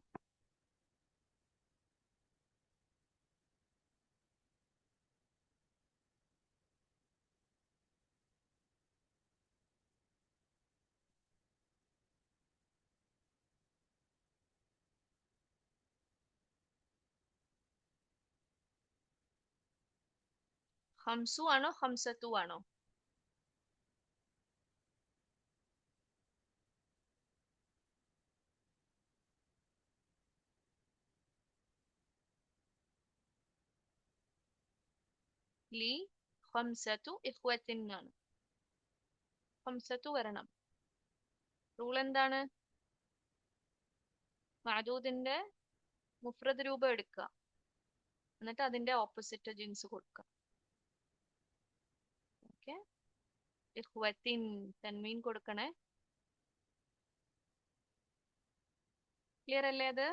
ഹംസു ആണോ ഹംസത്തു ആണോ? ലി ഹംസത്തു ഇഖ്വത്തിനാണ്. ഹംസത്തു വരണം. റൂൾ എന്താണ്? മഅദൂദിന്റെ മുഫ്രദ് രൂപം എടുക്കുക, എന്നിട്ട് അതിന്റെ ഓപ്പോസിറ്റ് ജിൻസ് കൊടുക്കുക. ഓക്കെ, ഇഖ്വത്തിൻ തൻവീൻ കൊടുക്കണേ. ക്ലിയർ അല്ലേ അത്?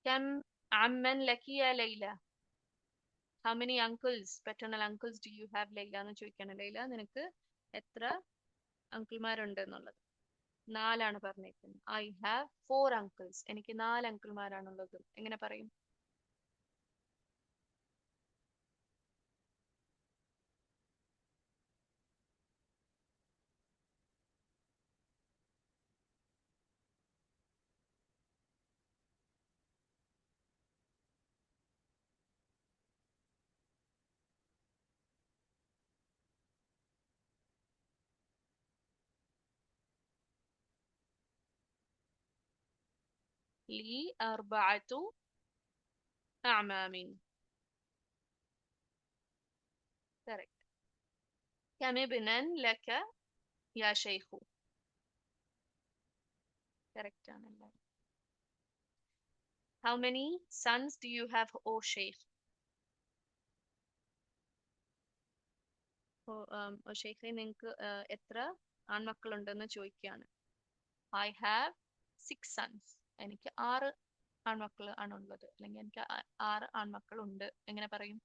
കം അമ്മൻ ലക്കി യാ ലൈല? How many uncles, paternal uncles do you have Laila എന്ന് ചോദിക്കണം. ലൈല നിനക്ക് എത്ര അങ്കിൾമാരുണ്ട് എന്നുള്ളത്. 4 പറഞ്ഞേക്കുന്നത്. I have 4 uncles. എനിക്ക് 4 അങ്കിൾമാരാണുള്ളത്. എങ്ങനെ പറയും? ലി അർബഅതു അഅമാമിൻ. കറക്റ്റ്. കം ഇബ്നൻ ലക യാ ഷൈഖു. കറക്റ്റ് ആണല്ലേ. How many sons do you have O sheikh? O ഷെയ്ഖെ, നിങ്ങൾക്ക് എത്ര ആൺമക്കളുണ്ടെന്ന് ചോദിക്കുകയാണ്. I have 6 sons. എനിക്ക് 6 ആൺമക്കൾ ആണുള്ളത്, അല്ലെങ്കിൽ എനിക്ക് 6 ആൺമക്കളുണ്ട്. എങ്ങനെ പറയും?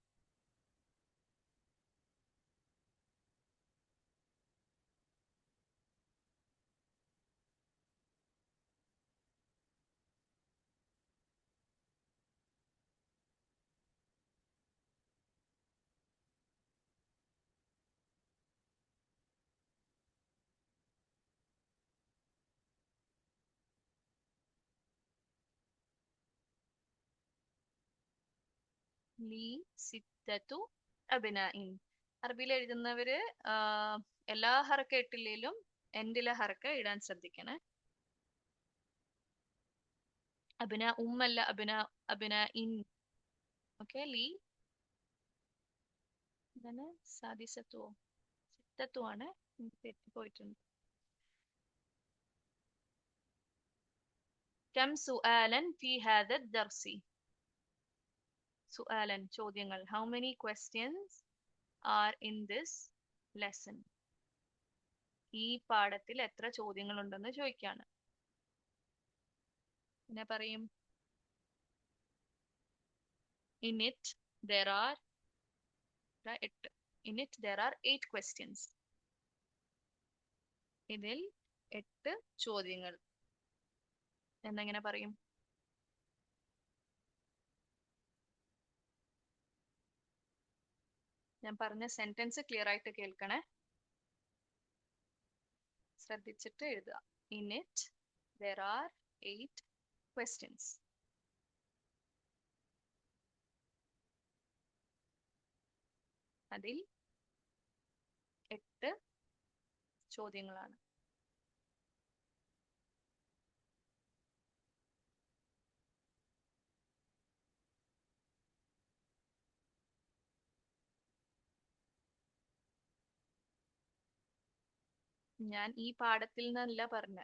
ലീ സിത്തത്തു അബ്നാഇൻ. അറബിയിൽ എഴുതുന്നവര് എല്ലാ ഹറക്ക ഇട്ടില്ലേലും എൻഡിലെ ഹറക്ക ഇടാൻ ശ്രദ്ധിക്കണേ. അബ്ന ഉമ്മല്ല, അബ്ന അബ്ന ഇൻ. ഓക്കെ, ലീ എന്താണ് സാദിസത്തുവോ സിത്തത്തു ആണ്. തെറ്റിപ്പോയിട്ടുണ്ട്. കം സുആലൻ ഫി ഹാദ ദർസി? സുആലൻ ചോദ്യങ്ങൾ. How many questions are in this lesson? ഈ പാഠത്തിൽ എത്ര ചോദ്യങ്ങൾ ഉണ്ടെന്ന് ചോദിക്കാണ്. പിന്നെ പറയും. In it there are 8. In it there are 8 questions. ഇതിൽ 8 ചോദ്യങ്ങൾ എന്നെങ്ങനെ പറയും? ഞാൻ പറഞ്ഞ സെന്റൻസ് ക്ലിയർ ആയിട്ട് കേൾക്കണേ, ശ്രദ്ധിച്ചിട്ട് എഴുതുക. In it there are 8 questions. അതിൽ 8 ചോദ്യങ്ങളാണ്. ഞാൻ ഈ പാഠത്തിൽ നിന്നല്ല പറഞ്ഞ,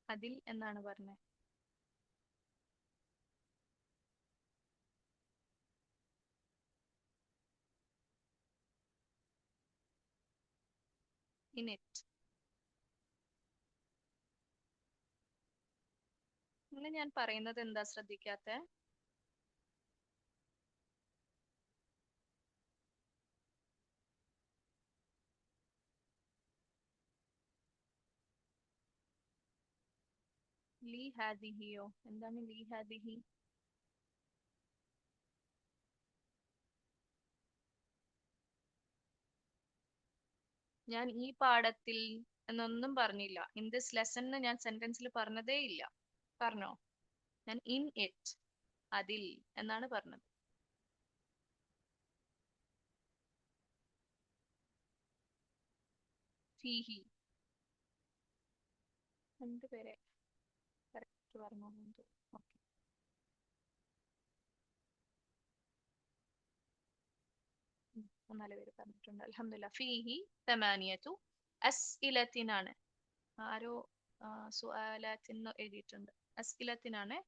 അതിൽ എന്നാണ് പറഞ്ഞത്. In it. നിങ്ങൾ ഞാൻ പറയുന്നത് എന്താ ശ്രദ്ധിക്കാത്തെ? ലീ ഹാദിഹിയോ? എന്താണ് ലീ ഹാദിഹി? ഞാൻ ഈ പാഠത്തിൽ എന്നൊന്നും പറഞ്ഞില്ല. ഇൻ ദിസ് ലെസൺ എന്ന് ഞാൻ സെന്റൻസിൽ പറഞ്ഞതേ ഇല്ല. പറഞ്ഞോ? ഞാൻ ഇൻ ഇറ്റ്, അതിൽ എന്നാണ് പറഞ്ഞത്. ഫീഹി, രണ്ടുപേരെ കറക്റ്റ് പറഞ്ഞു. ഓക്കെ, 3-4 പേര് പറഞ്ഞിട്ടുണ്ട്. അൽഹംദുലില്ലാ. ഫീഹി തമാനിയത്തു അസ്ഇലത്തിനാണ്. ആരോ സുആലാത്തിന്ന് എഴുതിയിട്ടുണ്ട്. അസ്ഇലത്തിനാണ്.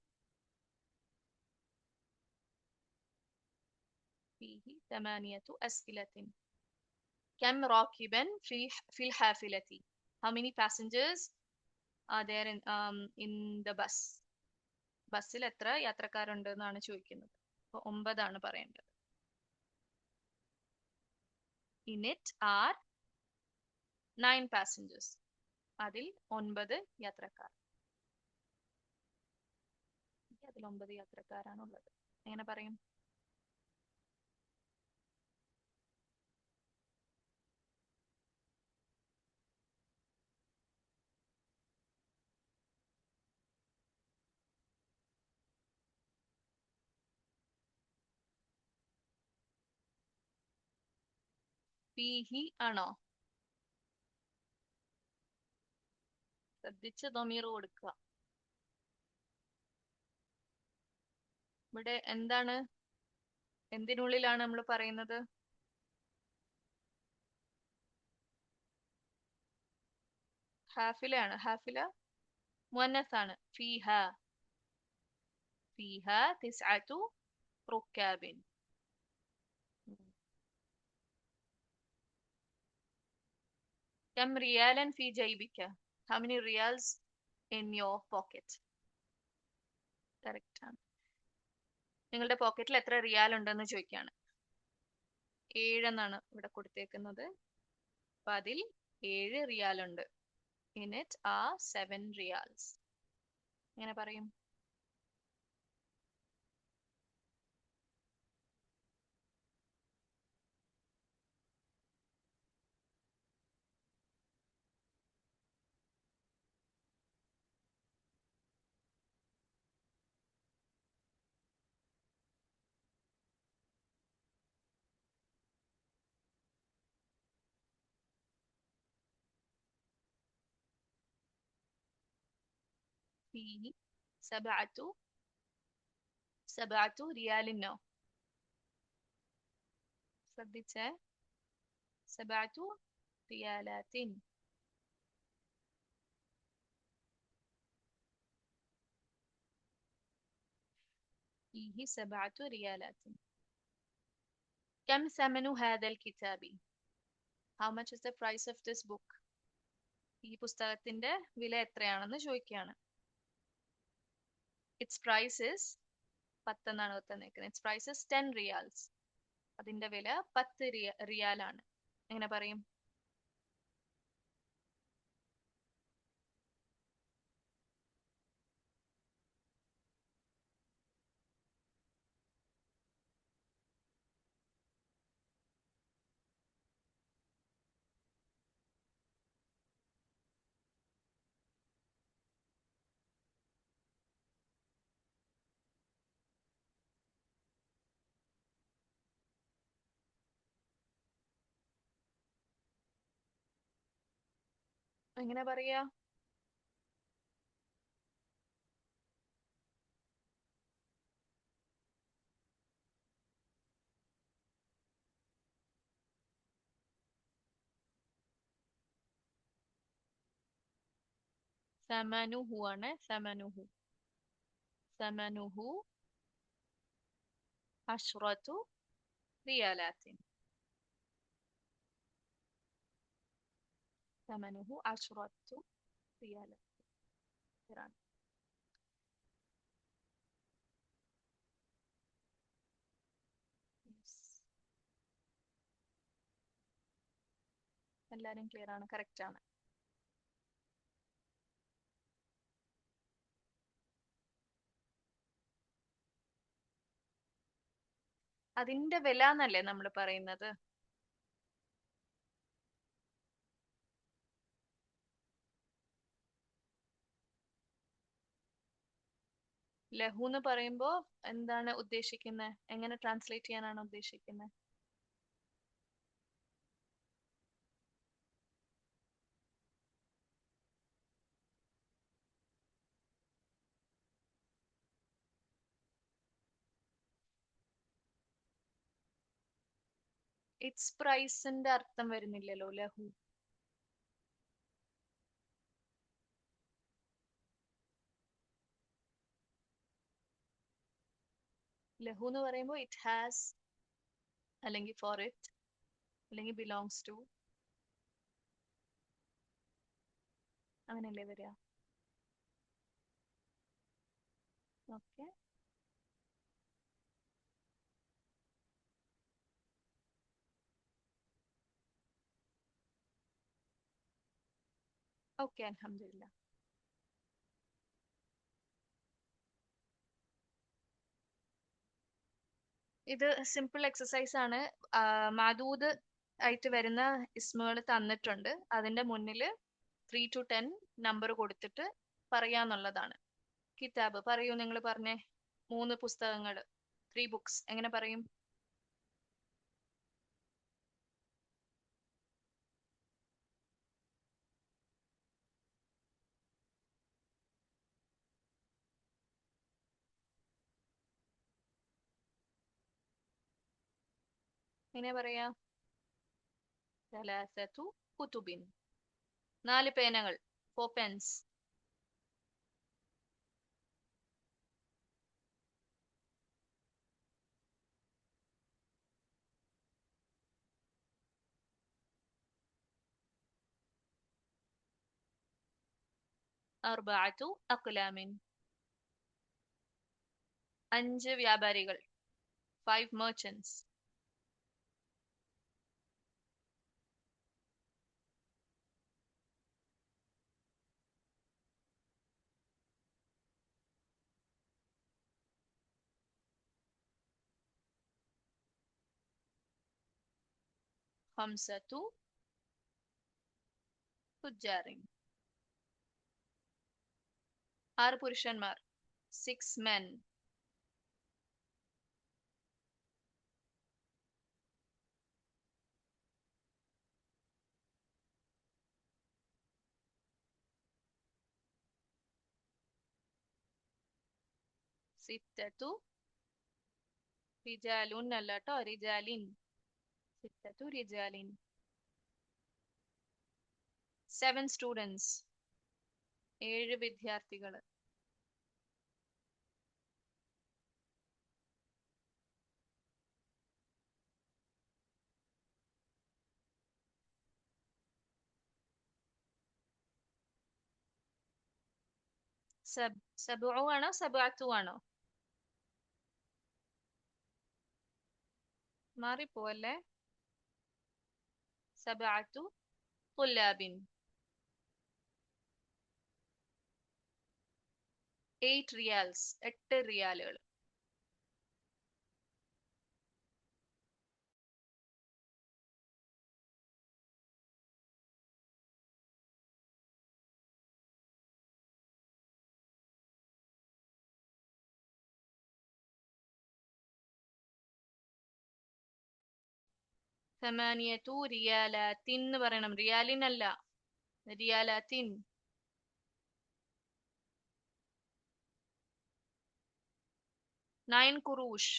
ഫീഹി തമാനിയത്തു അസ്ഇലത്തിൻ. كم راكبا في الحافلة? How many passengers are there in the bus? ബസ്സിൽ എത്ര യാത്രക്കാരുണ്ട് എന്നാണ് ചോദിക്കുന്നത്. അപ്പൊ 9 പറയേണ്ടത്. In it are 9 passengers. അതിൽ 9 യാത്രക്കാർ. അതിൽ 9 യാത്രക്കാരാണുള്ളത്. എങ്ങനെ പറയും? ഫീഹി ആണോ? ശ്രദ്ധിച്ച് ദമീർ കൊടുക്കുക. ഇവിടെ എന്താണ്, എന്തിനുള്ളിലാണ് നമ്മൾ പറയുന്നത്? ഹാഫിലയാണ്. ഹാഫില മുഅന്നസാണ്. ഫീഹ, ഫീഹ തിസ്അതു റുക്കാബിൻ. كم ريالا في جيبك? How many riyals in your pocket? Correct ആണ്. നിങ്ങളുടെ പോക്കറ്റിൽ എത്ര റിയാൽ ഉണ്ടെന്ന് ചോദിക്കുകയാണ്. 7 എന്നാണ് ഇവിടെ കൊടുത്തേക്കുന്നത്. അപ്പൊ അതിൽ 7 റിയാൽ ഉണ്ട്. In it are 7 riyals. എങ്ങനെ പറയും? ഫീഹി സബഅതു റിയാലിനോ? ശ്രദ്ധിച്ചേ. സബഅതു റിയാലാത്തിൻ. ഫീഹി സബഅതു റിയാലാത്തിൻ. كم ثمن هذا الكتاب? How much is the price of this book? ഈ പുസ്തകത്തിന്റെ വില എത്രയാണെന്ന് ചോദിക്കുകയാണ്. Its price is 10 എന്നാണ് തന്നേക്കുന്നത്. Its price is 10 riyals. അതിന്റെ വില 10 റിയാലാണ്. എങ്ങനെ പറയും? എങ്ങനെ പറയാ? സമനുഹു ആണ്. സമനുഹു. സമനുഹു അഷ്റത്തു റിയാലാത്തിൻ. സമനുഹു അഷ്റത്തു റിയാലാത്തിൻ. എല്ലാരും ക്ലിയർ ആണ്. കറക്റ്റ് ആണ്. അതിന്റെ വില എന്നല്ലേ നമ്മൾ പറയുന്നത്? ലഘു എന്ന് പറയുമ്പോ എന്താണ് ഉദ്ദേശിക്കുന്നത്? എങ്ങനെ ട്രാൻസ്ലേറ്റ് ചെയ്യാനാണ് ഉദ്ദേശിക്കുന്നത്? ഇറ്റ്സ് പ്രൈസിന്റെ അർത്ഥം വരുന്നില്ലല്ലോ ലഘു. ലഘു എന്ന് പറയുമ്പോൾ ഇറ്റ് ഹാസ്, അല്ലെങ്കിൽ ഫോർ ഇറ്റ്, അല്ലെങ്കിൽ ബിലോങ്സ് ടു, അങ്ങനെയല്ലേ വരിക? ഓക്കെ. ഓക്കെ, അൽഹംദുലില്ലാ. ഇത് സിമ്പിൾ എക്സസൈസ് ആണ്. മദൂദ് ആയിട്ട് വരുന്ന ഇസ്മുകൾ തന്നിട്ടുണ്ട്. അതിന്റെ മുന്നിൽ 3 to 10 നമ്പർ കൊടുത്തിട്ട് പറയാന്നുള്ളതാണ്. കിതാബ് പറയൂ, നിങ്ങൾ പറഞ്ഞേ. 3 പുസ്തകങ്ങൾ, 3 books, എങ്ങനെ പറയും? എങ്ങനെ പറയാ? സലാസത്തു കുതുബിൻ. 4 പേനകൾ, 4 pens. 4 അഖ്ലാമിൻ. 5 വ്യാപാരികൾ, 5 merchants. 5 തുജാരിൻ. 6 പുരുഷന്മാർ, 6 men. 6 റിജാലുൻ അല്ല കേട്ടോ, റിജാലിൻ. 6 റിജാലിൻ. 7 സ്റ്റുഡൻസ്, 7 വിദ്യാർത്ഥികൾ. സബു ആണോ സബഅത്തു ആണോ? മാറിപ്പോവല്ലേ. സബഅത്തു തുല്ലാബിൻ. 8 റിയാൽസ്, 8 റിയാലുകൾ. ثمانية ريالات എന്ന് പറയണം, റിയാലിൻ അല്ല. റിയാലാത്തിൻ. 9 കുറൂഷ്,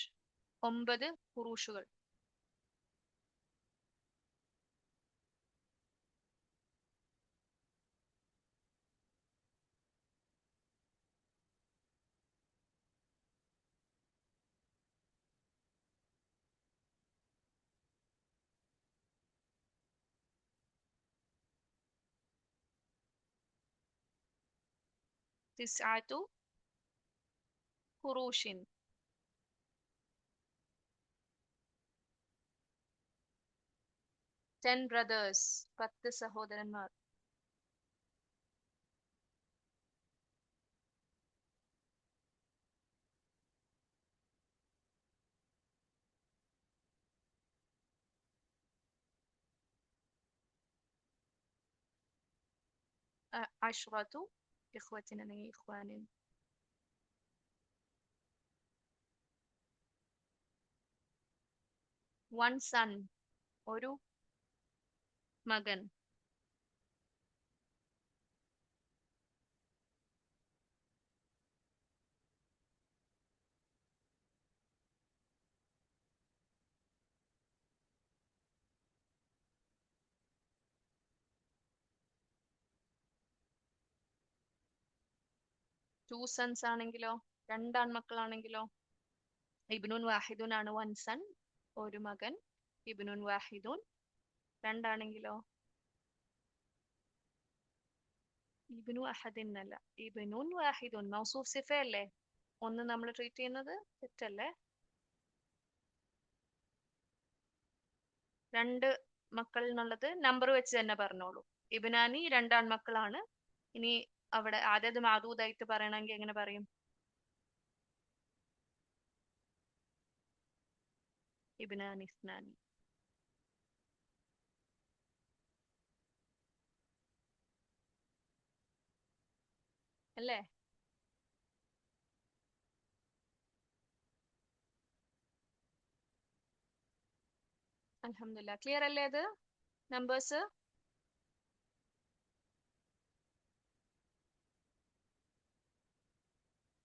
9 കുറൂഷുകൾ. തിസ്അത്തു ഖുറൂഷിൻ. 10 ബ്രദേഴ്സ്, 10 സഹോദരന്മാർ. അഷ്റത്തു ഇഖ്വത്തിൻ അല്ലെങ്കിൽ ഇഖ്വാനിൻ. വൺ സൺ, ഒരു മകൻ. ടു സൺസ് ആണെങ്കിലോ, രണ്ടാൺമക്കളാണെങ്കിലോ? ഇബ്നുൻ വാഹിദുൻ ആണ് വൺ സൺ, ഒരു മകൻ. ഇബ്നുൻ വാഹിദുൻ. രണ്ടാണെങ്കിലോ? ഇബ്നു അഹദിൻ അല്ല, ഇബ്നുൻ വാഹിദുൻ മൗസൂഫ് സിഫയല്ലേ? ഒന്ന് നമ്മൾ ട്രീറ്റ് ചെയ്യുന്നത് തെറ്റല്ലേ? രണ്ട് മക്കൾ എന്നുള്ളത് നമ്പർ വെച്ച് തന്നെ പറഞ്ഞോളൂ. ഇബ്നാനി രണ്ടാൺമക്കളാണ്. ഇനി അവിടെ ആദ്യത് മാദൂദായിട്ട് പറയണമെങ്കിൽ എങ്ങനെ പറയും? ഇബ്നാനി ഇസ്നാനി. അല്ലേ? അൽഹംദുലില്ലാ. ക്ലിയർ അല്ലേ ഇത് നമ്പേഴ്സ്?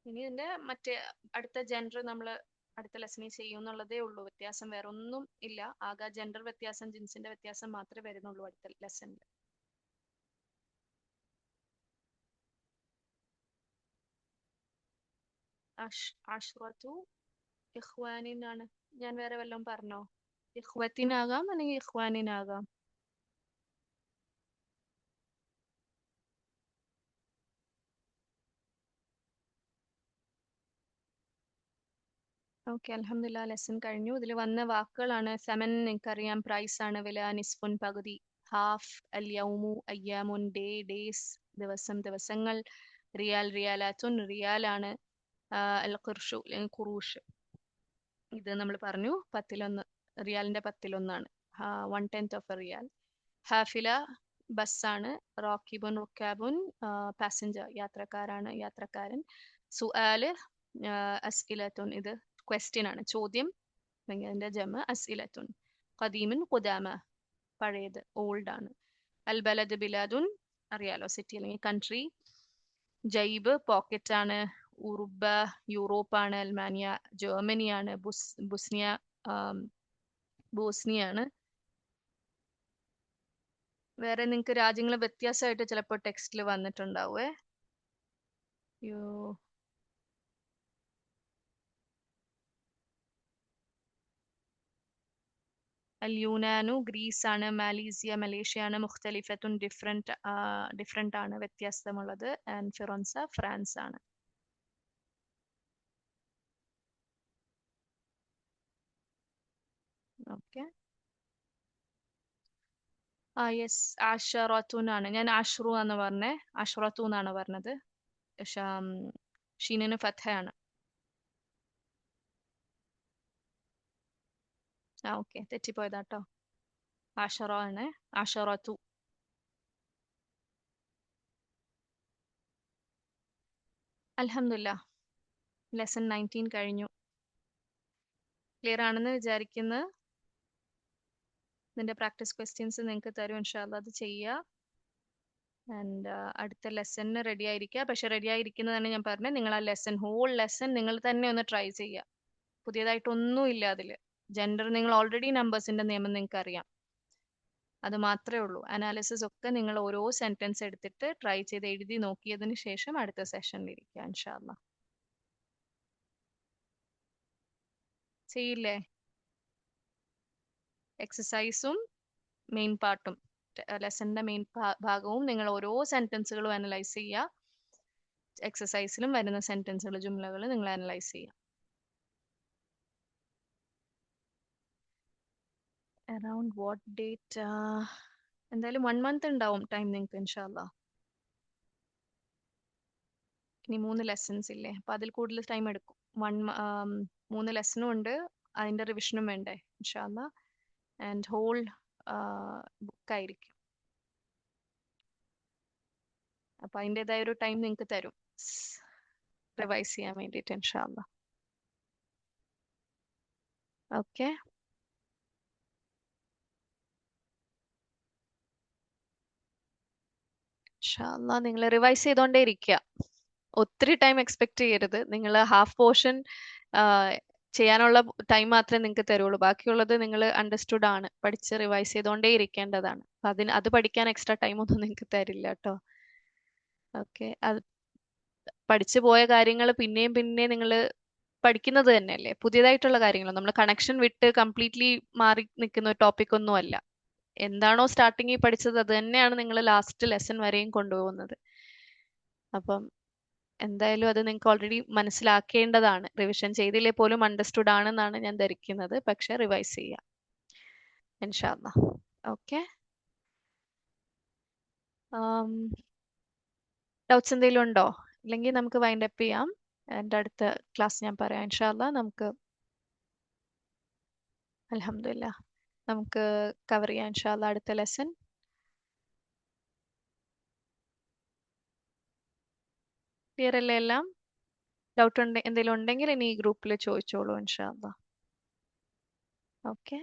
ഇനി ഇതിന്റെ മറ്റേ അടുത്ത ജെൻഡർ നമ്മൾ അടുത്ത ലെസണിൽ ചെയ്യും എന്നുള്ളതേ ഉള്ളൂ. വ്യത്യാസം വേറെ ഒന്നും ഇല്ല. ആകെ ജെൻഡർ വ്യത്യാസം, ജിൻസിന്റെ വ്യത്യാസം മാത്രമേ വരുന്നുള്ളൂ അടുത്ത ലെസണിൽ. അഷ്റത്തു ഇഖ്വാനിനാണ്. ഞാൻ വേറെ വല്ലതും പറഞ്ഞോ? ഇഖ്വത്തിനാകാം അല്ലെങ്കിൽ ഇഖ്വാനിനാകാം. ഓക്കെ, അൽഹംദുലില്ലാ. ലെസൺ കഴിഞ്ഞു. ഇതിൽ വന്ന വാക്കുകളാണ്. സെമൻ നിങ്ങൾക്കറിയാം പ്രൈസ് ആണ്, വില. നിസ്ഫുൻ പകുതി, ഹാഫ്. അൽ യൗമു അയ്യാമുൻ ഡേ, ഡേയ്സ് ദിവസം, ദിവസങ്ങൾ. റിയാൽ റിയാലാത്തുൻ റിയാലാണ്. അൽ ഖുർഷു ഖുറൂഷ്, ഇത് നമ്മൾ പറഞ്ഞു 10 റിയാലിന്റെ 10 1/10 ഓഫ് എ റിയാൽ. ഹാഫില ബസ്സാണ്. റാക്കിബുൻ റുക്കാബുൻ പാസഞ്ചർ യാത്രക്കാരാണ്, യാത്രക്കാരൻ. സുആല് അസ്ഇലത്തുൻ, ഇത് ക്വസ്റ്റ്യൻ ആണ്, ചോദ്യം. അതിന്റെ ജമ അസ്ഇലത്തുൻ. ഖദീമുൻ ഖുദാമ, പഴയത്, ഓൾഡ് ആണ്. അൽ ബലദ് ബിലാദുൻ, അറിയാലോ, സിറ്റി അല്ലെങ്കിൽ കൺട്രി. ജൈബ് പോക്കറ്റ് ആണ്. ഉറുബ യൂറോപ്പാണ്. അൽമാനിയ ജർമ്മനിയാണ്. ബുസ്നിയ ബോസ്നിയാണ്. വേറെ നിങ്ങൾക്ക് രാജ്യങ്ങൾ വ്യത്യാസമായിട്ട് ചിലപ്പോൾ ടെക്സ്റ്റിൽ വന്നിട്ടുണ്ടാവേ. യോ അൽ യൂനാനു ഗ്രീസ് ആണ്. മലേഷ്യ മലേഷ്യ ആണ്. മുഖ്തലിഫത്തുൻ ഡിഫറെന്റ് ആണ്, വ്യത്യാസമുള്ളത്. ആൻഡ് ഫിറോൻസ ഫ്രാൻസ് ആണ്. ഓക്കെ. യെസ്, ആഷറത്തുൻ ആണ്. ഞാൻ ആഷ്റു എന്ന് പറഞ്ഞേ, അഷ്റത്തു എന്നാണ് പറഞ്ഞത്. ഷീനിന് ഫത്തയാണ്. ഓക്കെ, തെറ്റിപ്പോയതാട്ടോ. ആഷറ ആണ്. ആഷറത്തു. അൽഹംദുലില്ലാ. ലെസൺ 19 കഴിഞ്ഞു. ക്ലിയർ ആണെന്ന് വിചാരിക്കുന്നു. ഇതിന്റെ പ്രാക്ടീസ് ക്വസ്റ്റ്യൻസ് നിങ്ങൾക്ക് തരും ഇൻഷാ അല്ലാ, അത് ചെയ്യുക. ആൻഡ് അടുത്ത ലെസണിന് റെഡി ആയിരിക്കുക. പക്ഷെ റെഡി ആയിരിക്കുന്നതാണ് ഞാൻ പറഞ്ഞത്, നിങ്ങൾ ആ ലെസൺ, ഹോൾ ലെസൺ നിങ്ങൾ തന്നെ ഒന്ന് ട്രൈ ചെയ്യുക. പുതിയതായിട്ടൊന്നും ഇല്ല അതിൽ. ജെൻഡർ നിങ്ങൾ ഓൾറെഡി നമ്പേഴ്സിന്റെ നിയമം നിങ്ങൾക്ക് അറിയാം. അത് മാത്രമേ ഉള്ളൂ. അനാലിസിസ് ഒക്കെ നിങ്ങൾ ഓരോ സെന്റൻസ് എടുത്തിട്ട് ട്രൈ ചെയ്ത് എഴുതി നോക്കിയതിന് ശേഷം അടുത്ത സെഷനിൽ ഇരിക്കുക ഇൻഷാ അല്ലാ. ചെയ്യില്ലേ? എക്സസൈസും മെയിൻ പാർട്ടും, ലെസണിന്റെ മെയിൻ ഭാഗവും നിങ്ങൾ ഓരോ സെന്റൻസുകളും അനലൈസ് ചെയ്യുക. എക്സസൈസിലും വരുന്ന സെന്റൻസുകൾ, ജുംലകൾ നിങ്ങൾ അനലൈസ് ചെയ്യുക. Around what date? എന്തായാലും 1 month ഉണ്ടാവും ടൈം നിങ്ങൾക്ക് ഇൻഷാ അല്ലാ. ഇനി 3 ലെസൺസ് ഇല്ലേ, അപ്പൊ അതിൽ കൂടുതൽ ടൈം എടുക്കും. 3 ലെസണും ഉണ്ട്, അതിന്റെ റിവിഷനും വേണ്ടേ ഇൻഷാ അല്ലാ. And whole ബുക്കായിരിക്കും. അപ്പൊ അതിൻ്റെതായ ഒരു ടൈം നിങ്ങൾക്ക് തരും റിവൈസ് ചെയ്യാൻ വേണ്ടിയിട്ട് ഇൻഷാ അല്ലാ. ഓക്കെ. ഇൻഷാല്ലാ നിങ്ങൾ റിവൈസ് ചെയ്തോണ്ടേ ഇരിക്കുക. ഒത്തിരി ടൈം എക്സ്പെക്ട് ചെയ്യരുത്. നിങ്ങൾ ഹാഫ് പോർഷൻ ചെയ്യാനുള്ള ടൈം മാത്രമേ നിങ്ങൾക്ക് തരുള്ളൂ. ബാക്കിയുള്ളത് നിങ്ങൾ അണ്ടർസ്റ്റുഡ് ആണ്, പഠിച്ച് റിവൈസ് ചെയ്തോണ്ടേ ഇരിക്കേണ്ടതാണ്. അപ്പൊ അത് പഠിക്കാൻ എക്സ്ട്രാ ടൈം ഒന്നും നിങ്ങൾക്ക് തരില്ല കേട്ടോ. ഓക്കെ, അത് പഠിച്ചു പോയ കാര്യങ്ങൾ പിന്നെയും പിന്നെയും നിങ്ങൾ പഠിക്കുന്നത് തന്നെയല്ലേ, പുതിയതായിട്ടുള്ള കാര്യങ്ങൾ. നമ്മൾ കണക്ഷൻ വിട്ട് കംപ്ലീറ്റ്ലി മാറി നിൽക്കുന്ന ഒരു ടോപ്പിക് ഒന്നും അല്ല. എന്താണോ സ്റ്റാർട്ടിങ്ങിൽ പഠിച്ചത് അത് തന്നെയാണ് നിങ്ങൾ ലാസ്റ്റ് ലെസൺ വരെയും കൊണ്ടുപോകുന്നത്. അപ്പം എന്തായാലും അത് നിങ്ങൾക്ക് ഓൾറെഡി മനസ്സിലാക്കേണ്ടതാണ്. റിവിഷൻ ചെയ്തില്ലേ പോലും അണ്ടർസ്റ്റുഡ് ആണെന്നാണ് ഞാൻ ധരിക്കുന്നത്. പക്ഷെ റിവൈസ് ചെയ്യാം ഇൻഷാ അല്ലാ. ഓക്കെ, ഡൗട്ട്സ് എന്തെങ്കിലും ഉണ്ടോ? ഇല്ലെങ്കിൽ നമുക്ക് വൈൻഡ് അപ്പ് ചെയ്യാം. എൻ്റെ അടുത്ത ക്ലാസ് ഞാൻ പറയാം ഇൻഷാ അല്ലാ. നമുക്ക് അൽഹംദുലില്ലാ നമുക്ക് കവർ ചെയ്യാം ഇൻഷാ അല്ലാ അടുത്ത ലെസൺ. ക്ലിയർ അല്ലേ എല്ലാം? ഡൗട്ട് എന്തെങ്കിലും ഉണ്ടെങ്കിൽ ഇനി ഈ ഗ്രൂപ്പിൽ ചോദിച്ചോളൂ ഇൻഷാ അല്ലാ. ഓക്കെ,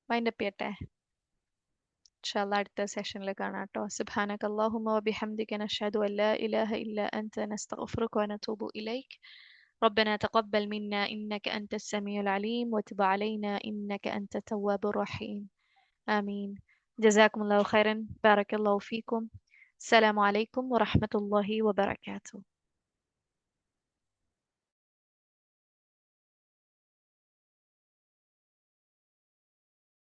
വൈൻഡ് അപ്പ് ചെയ്യട്ടെ. إن شاء الله അടുത്ത സെഷനിൽ കാണാം ട്ടോ. سبحانك اللهم وبحمدك نشهد أن لا إله إلا أنت نستغفرك ونتوب إليك. ربنا تقبل منا إنك أنت السميع العليم وتب علينا إنك أنت التواب الرحيم. آمين. جزاكم الله خيرا. بارك الله فيكم. السلام عليكم ورحمة الله وبركاته.